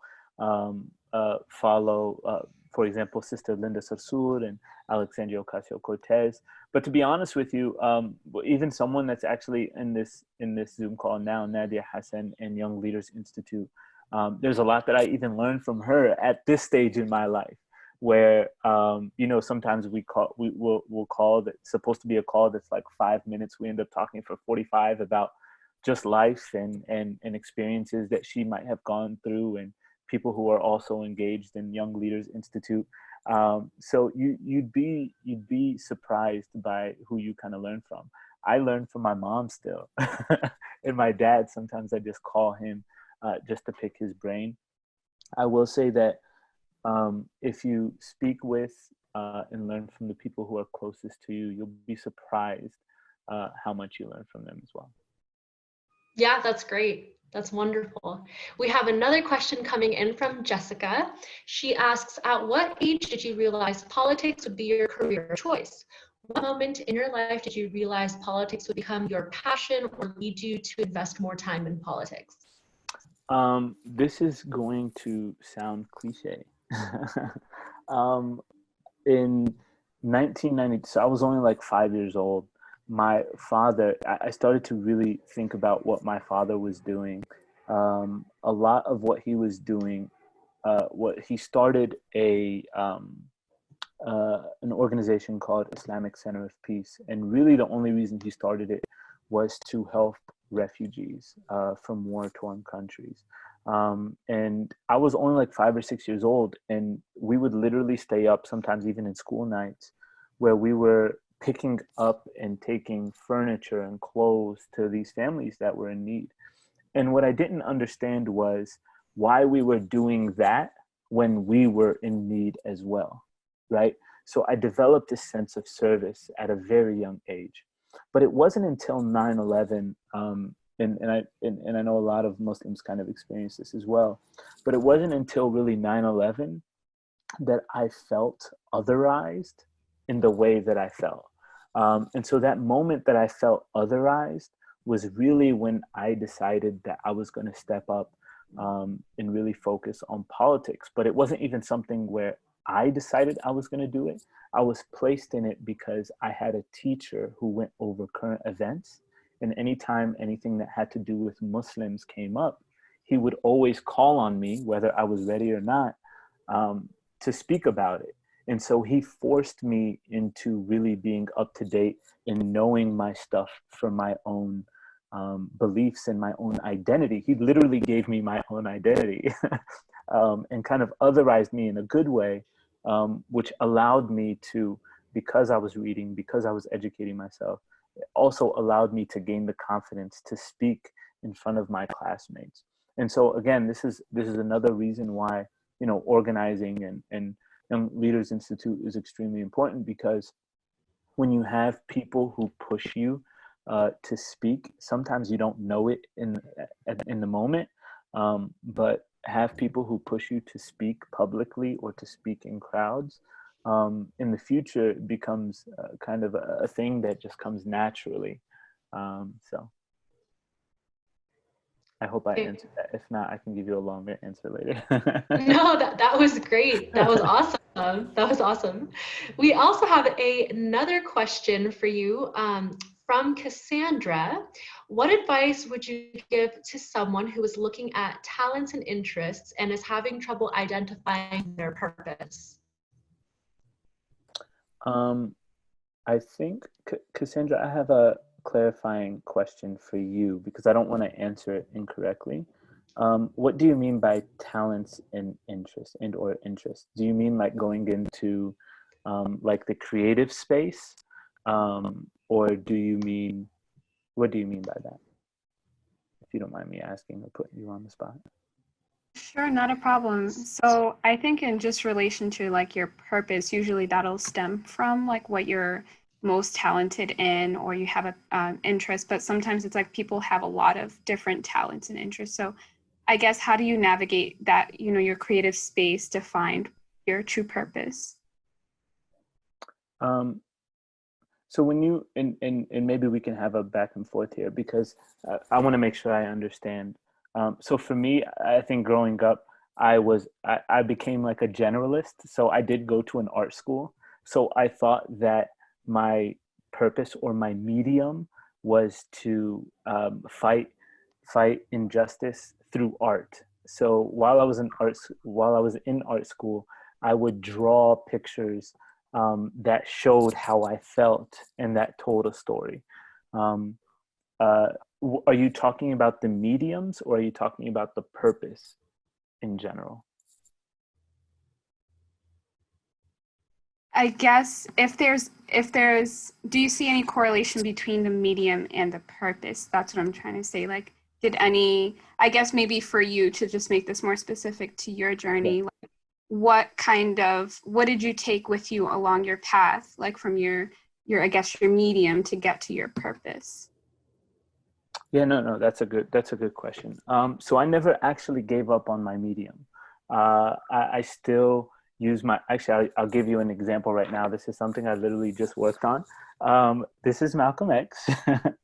follow, for example, Sister Linda Sarsour and Alexandria Ocasio-Cortez. But to be honest with you, even someone that's actually in this Zoom call now, Nadia Hassan and Young Leaders Institute, there's a lot that I even learned from her at this stage in my life, where sometimes we'll call that's supposed to be a call that's like 5 minutes. We end up talking for 45 about just life and experiences that she might have gone through, and people who are also engaged in Young Leaders Institute. So you'd be surprised by who you kind of learn from. I learned from my mom still, and my dad. Sometimes I just call him just to pick his brain. I will say that if you speak with and learn from the people who are closest to you, you'll be surprised how much you learn from them as well. Yeah, that's great. That's wonderful. We have another question coming in from Jessica. She asks, at what age did you realize politics would be your career choice? What moment in your life did you realize politics would become your passion or lead you to invest more time in politics? This is going to sound cliche. In 1990, so I was only like 5 years old. My father, I started to really think about what my father was doing. A lot of what he was doing, what he started an organization called Islamic Center of Peace. And really the only reason he started it was to help refugees from war-torn countries. And I was only like 5 or 6 years old, and we would literally stay up, sometimes even in school nights, where we were picking up and taking furniture and clothes to these families that were in need. And what I didn't understand was why we were doing that when we were in need as well, right? So I developed this sense of service at a very young age. But it wasn't until 9/11, and I know a lot of Muslims kind of experience this as well, but it wasn't until really 9/11 that I felt otherized in the way that I felt. And so that moment that I felt otherized was really when I decided that I was going to step up and really focus on politics. But it wasn't even something where I decided I was going to do it. I was placed in it because I had a teacher who went over current events. And anytime anything that had to do with Muslims came up, he would always call on me, whether I was ready or not, to speak about it. And so he forced me into really being up to date in knowing my stuff for my own beliefs and my own identity. He literally gave me my own identity and kind of otherized me in a good way, which allowed me to, because I was reading, because I was educating myself, it also allowed me to gain the confidence to speak in front of my classmates. And so again, this is another reason why, you know, organizing and Young Leaders Institute is extremely important, because when you have people who push you to speak, sometimes you don't know it in the moment, but have people who push you to speak publicly or to speak in crowds, in the future it becomes kind of a thing that just comes naturally. So I hope I answered that. If not, I can give you a longer answer later. No, that was great. That was awesome. That was awesome. We also have another question for you from Cassandra. What advice would you give to someone who is looking at talents and interests and is having trouble identifying their purpose? I think, Cassandra, I have a clarifying question for you because I don't want to answer it incorrectly. What do you mean by talents and interests and or interests? Do you mean like going into like the creative space? Or do you mean, what do you mean by that? If you don't mind me asking or putting you on the spot. Sure, not a problem. So I think in just relation to like your purpose, usually that'll stem from like what you're most talented in, or you have a interest, but sometimes it's like people have a lot of different talents and interests. So I guess how do you navigate that, you know, your creative space to find your true purpose? So when you, and maybe we can have a back and forth here because I want to make sure I understand. So for me, I think growing up, I became like a generalist. So I did go to an art school. So I thought that my purpose or my medium was to fight injustice through art. So while I was in art school, I would draw pictures that showed how I felt and that told a story. Are you talking about the mediums or are you talking about the purpose in general? I guess if there's, do you see any correlation between the medium and the purpose? That's what I'm trying to say. Like, did any, I guess maybe for you to just make this more specific to your journey, Yeah. like, what did you take with you along your path, like from your, I guess your medium to get to your purpose? Yeah, no, that's a good question. So I never actually gave up on my medium. I still use my, actually, I'll give you an example right now. This is something I literally just worked on. This is Malcolm X.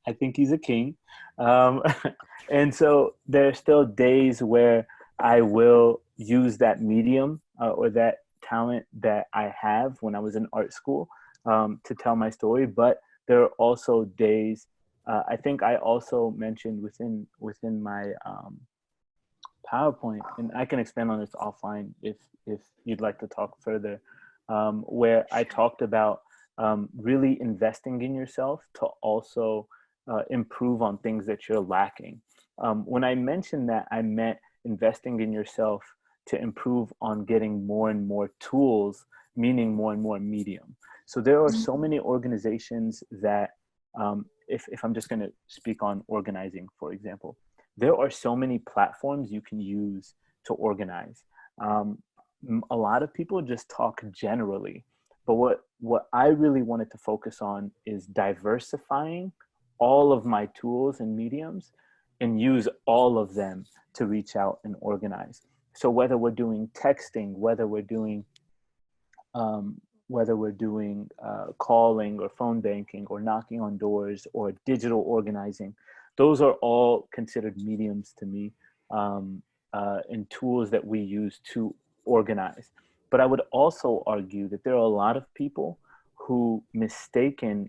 I think he's a king. Um, and so there are still days where I will use that medium or that talent that I have when I was in art school to tell my story. But there are also days, I think I also mentioned within my PowerPoint, and I can expand on this offline if you'd like to talk further, where I talked about really investing in yourself to also improve on things that you're lacking. When I mentioned that, I meant investing in yourself to improve on getting more and more tools, meaning more and more medium. So there are so many organizations that, if I'm just going to speak on organizing, for example, there are so many platforms you can use to organize. A lot of people just talk generally, but what I really wanted to focus on is diversifying all of my tools and mediums and use all of them to reach out and organize. So whether we're doing texting, whether we're doing calling or phone banking or knocking on doors or digital organizing, those are all considered mediums to me, and tools that we use to organize. But I would also argue that there are a lot of people who mistaken,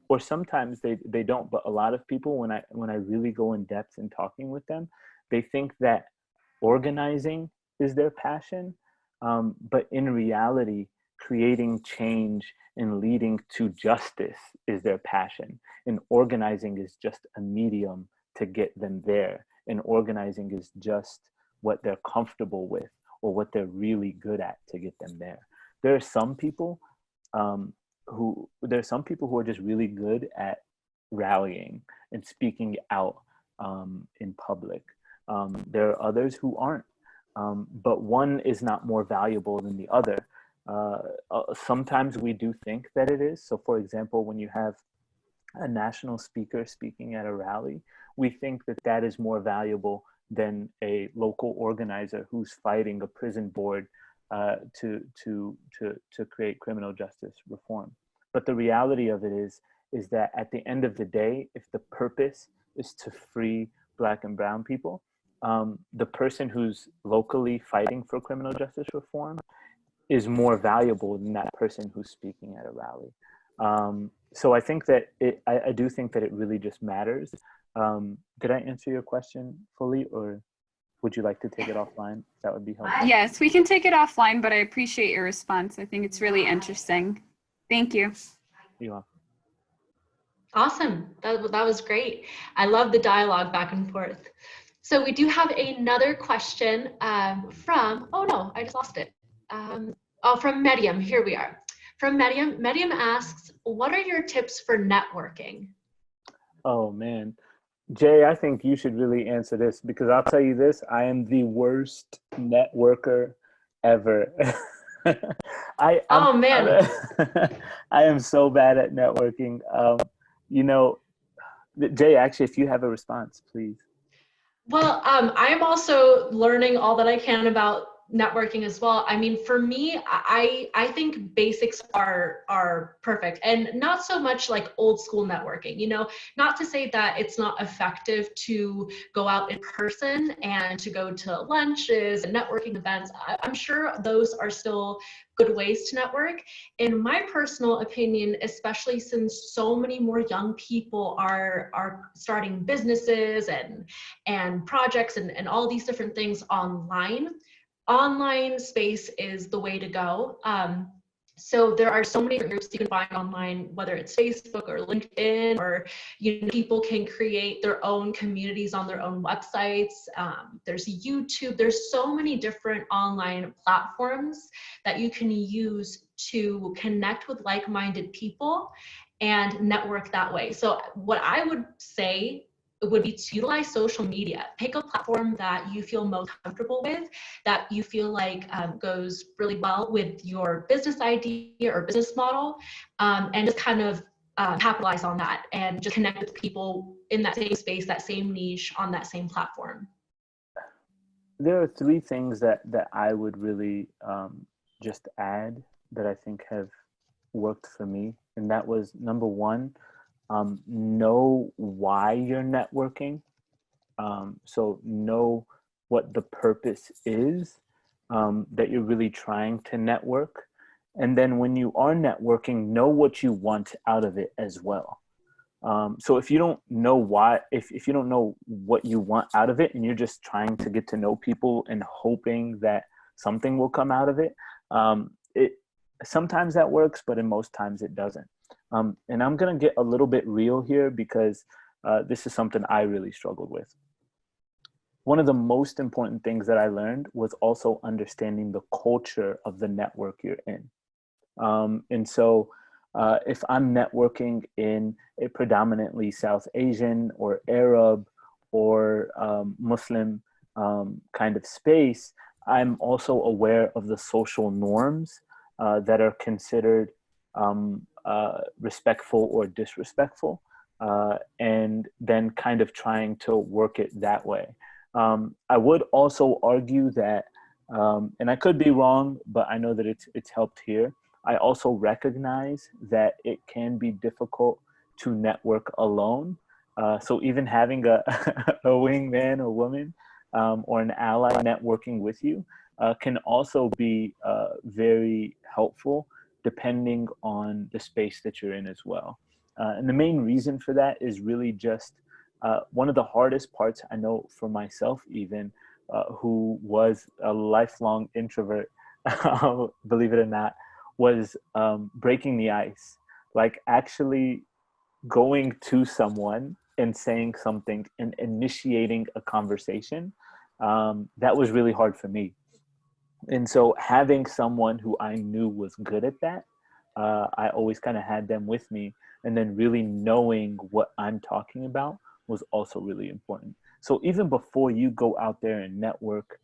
or sometimes they don't, but a lot of people, when I really go in depth in talking with them, they think that organizing is their passion. But in reality, creating change and leading to justice is their passion. And organizing is just a medium to get them there. And organizing is just what they're comfortable with or what they're really good at to get them there. There are some people who are just really good at rallying and speaking out in public. There are others who aren't, but one is not more valuable than the other. Sometimes we do think that it is. So for example, when you have a national speaker speaking at a rally, we think that that is more valuable than a local organizer who's fighting a prison board to create criminal justice reform. But the reality of it is that at the end of the day, if the purpose is to free Black and brown people, the person who's locally fighting for criminal justice reform is more valuable than that person who's speaking at a rally. So I think that I do think that it really just matters. Did I answer your question fully, or would you like to take it offline? That would be helpful. Yes, we can take it offline, but I appreciate your response. I think it's really interesting. Thank you. You are. Awesome. That was great. I love the dialogue back and forth. So we do have another question from, oh no, I just lost it. From Medium, here we are. From Medium, Medium asks, what are your tips for networking? Oh man, Jay, I think you should really answer this, because I'll tell you this, I am the worst networker ever. Oh man. I am so bad at networking. You know, Jay, actually, if you have a response, please. Well, I am also learning all that I can about networking as well. I mean, for me, I think basics are perfect, and not so much like old school networking, you know, not to say that it's not effective to go out in person and to go to lunches and networking events. I'm sure those are still good ways to network. In my personal opinion, especially since so many more young people are starting businesses and projects and all these different things online space is the way to go. So there are so many groups you can find online, whether it's Facebook or LinkedIn, or people can create their own communities on their own websites. There's YouTube. There's so many different online platforms that you can use to connect with like-minded people and network that way. So what I would say would be to utilize social media. Pick a platform that you feel most comfortable with, that you feel like goes really well with your business idea or business model, and just kind of capitalize on that and just connect with people in that same space, that same niche, on that same platform. There are three things that I would really just add that I think have worked for me. And that was, number one, know why you're networking. So know what the purpose is that you're really trying to network. And then when you are networking, know what you want out of it as well. So if you don't know why, if you don't know what you want out of it, and you're just trying to get to know people and hoping that something will come out of it, sometimes that works, but in most times it doesn't. And I'm going to get a little bit real here, because this is something I really struggled with. One of the most important things that I learned was also understanding the culture of the network you're in. And so if I'm networking in a predominantly South Asian or Arab or Muslim kind of space, I'm also aware of the social norms that are considered respectful or disrespectful, and then kind of trying to work it that way. I would also argue that, and I could be wrong, but I know that it's helped here. I also recognize that it can be difficult to network alone. So even having a wingman or woman or an ally networking with you can also be very helpful, depending on the space that you're in as well. And the main reason for that is really just one of the hardest parts, I know for myself even, who was a lifelong introvert, believe it or not, was breaking the ice, like actually going to someone and saying something and initiating a conversation. That was really hard for me. And so having someone who I knew was good at that, I always kind of had them with me. And then really knowing what I'm talking about was also really important. So even before you go out there and network,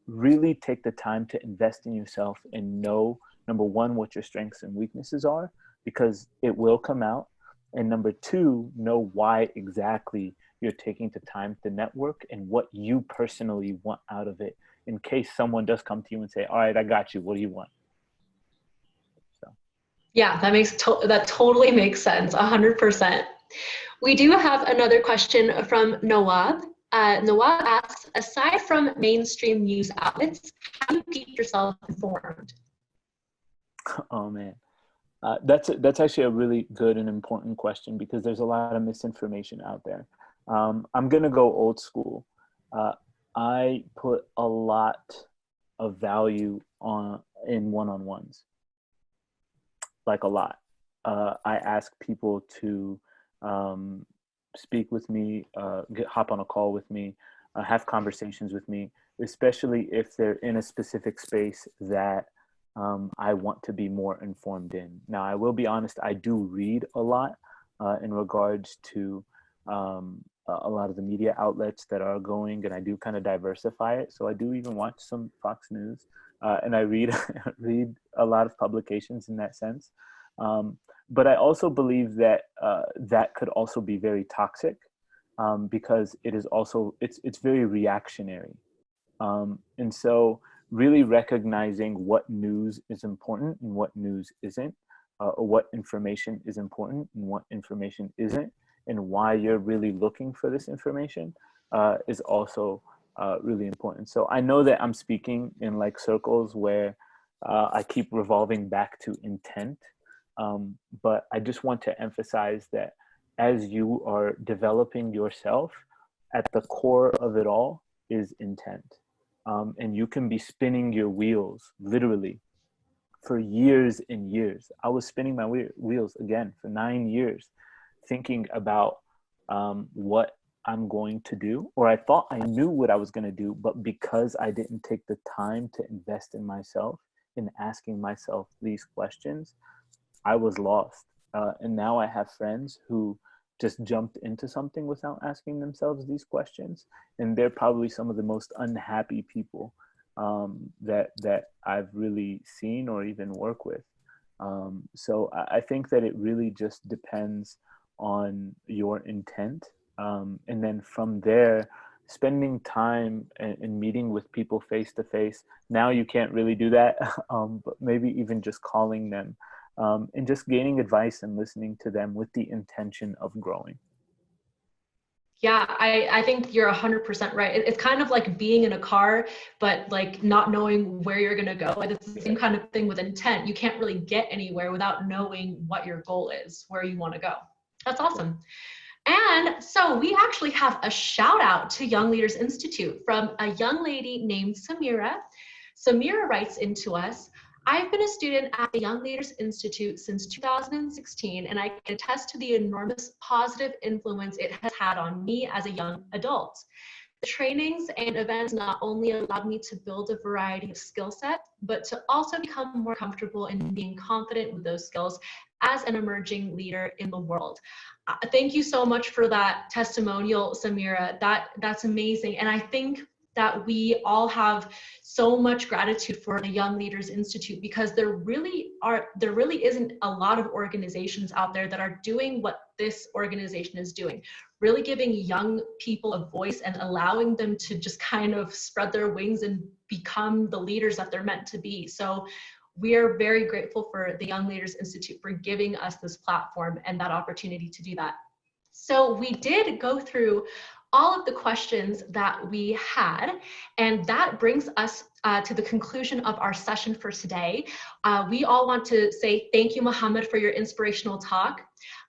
really take the time to invest in yourself and know, number one, what your strengths and weaknesses are, because it will come out. And number two, know why exactly you're taking the time to network and what you personally want out of it, in case someone does come to you and say, all right, I got you. What do you want? So. Yeah, that totally makes sense, 100%. We do have another question from Nawab. Nawab asks, aside from mainstream news outlets, how do you keep yourself informed? Oh man, that's actually a really good and important question, because there's a lot of misinformation out there. I'm gonna go old school. I put a lot of value in one-on-ones, like a lot. I ask people to speak with me, hop on a call with me, have conversations with me, especially if they're in a specific space that I want to be more informed in. Now, I will be honest, I do read a lot in regards to a lot of the media outlets that are going, and I do kind of diversify it. So I do even watch some Fox News, and I read read a lot of publications in that sense. But I also believe that that could also be very toxic, because it is also, it's very reactionary. And so really recognizing what news is important and what news isn't, or what information is important and what information isn't, and why you're really looking for this information is also really important. So I know that I'm speaking in like circles where I keep revolving back to intent, but I just want to emphasize that as you are developing yourself, at the core of it all is intent. And you can be spinning your wheels literally for years and years. I was spinning my wheels again for 9 years, thinking about what I'm going to do, or I thought I knew what I was going to do, but because I didn't take the time to invest in myself, in asking myself these questions, I was lost. And now I have friends who just jumped into something without asking themselves these questions, and they're probably some of the most unhappy people that I've really seen or even work with. So I think that it really just depends on your intent, and then from there, spending time and meeting with people face to face. Now you can't really do that, but maybe even just calling them. And just gaining advice and listening to them with the intention of growing. Yeah, I think you're 100% right. It's kind of like being in a car, but like not knowing where you're going to go. And it's the same kind of thing with intent. You can't really get anywhere without knowing what your goal is, where you want to go. That's awesome. And so we actually have a shout out to Young Leaders Institute from a young lady named Samira. Samira writes into us, I've been a student at the Young Leaders Institute since 2016, and I can attest to the enormous positive influence it has had on me as a young adult. The trainings and events not only allowed me to build a variety of skill sets, but to also become more comfortable in being confident with those skills as an emerging leader in the world. Thank you so much for that testimonial, Samira. That's amazing. And I think that we all have so much gratitude for the Young Leaders Institute, because there really isn't a lot of organizations out there that are doing what this organization is doing, really giving young people a voice and allowing them to just kind of spread their wings and become the leaders that they're meant to be. So we are very grateful for the Young Leaders Institute for giving us this platform and that opportunity to do that. So we did go through all of the questions that we had, and that brings us to the conclusion of our session for today. We all want to say thank you, Muhammad, for your inspirational talk.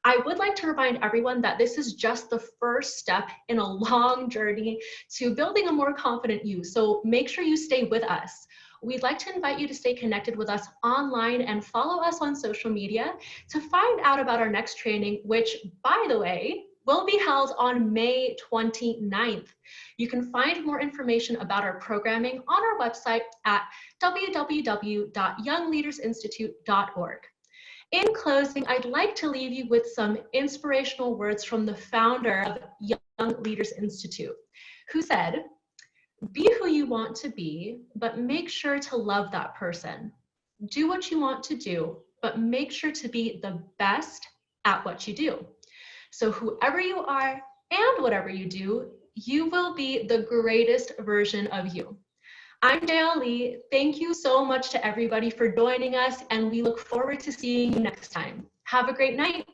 I would like to remind everyone that this is just the first step in a long journey to building a more confident you. So make sure you stay with us. We'd like to invite you to stay connected with us online and follow us on social media to find out about our next training, which, by the way, will be held on May 29th. You can find more information about our programming on our website at www.youngleadersinstitute.org. In closing, I'd like to leave you with some inspirational words from the founder of Young Leaders Institute, who said, "Be who you want to be, but make sure to love that person. Do what you want to do, but make sure to be the best at what you do. So whoever you are and whatever you do, you will be the greatest version of you." I'm Dale Lee. Thank you so much to everybody for joining us, and we look forward to seeing you next time. Have a great night.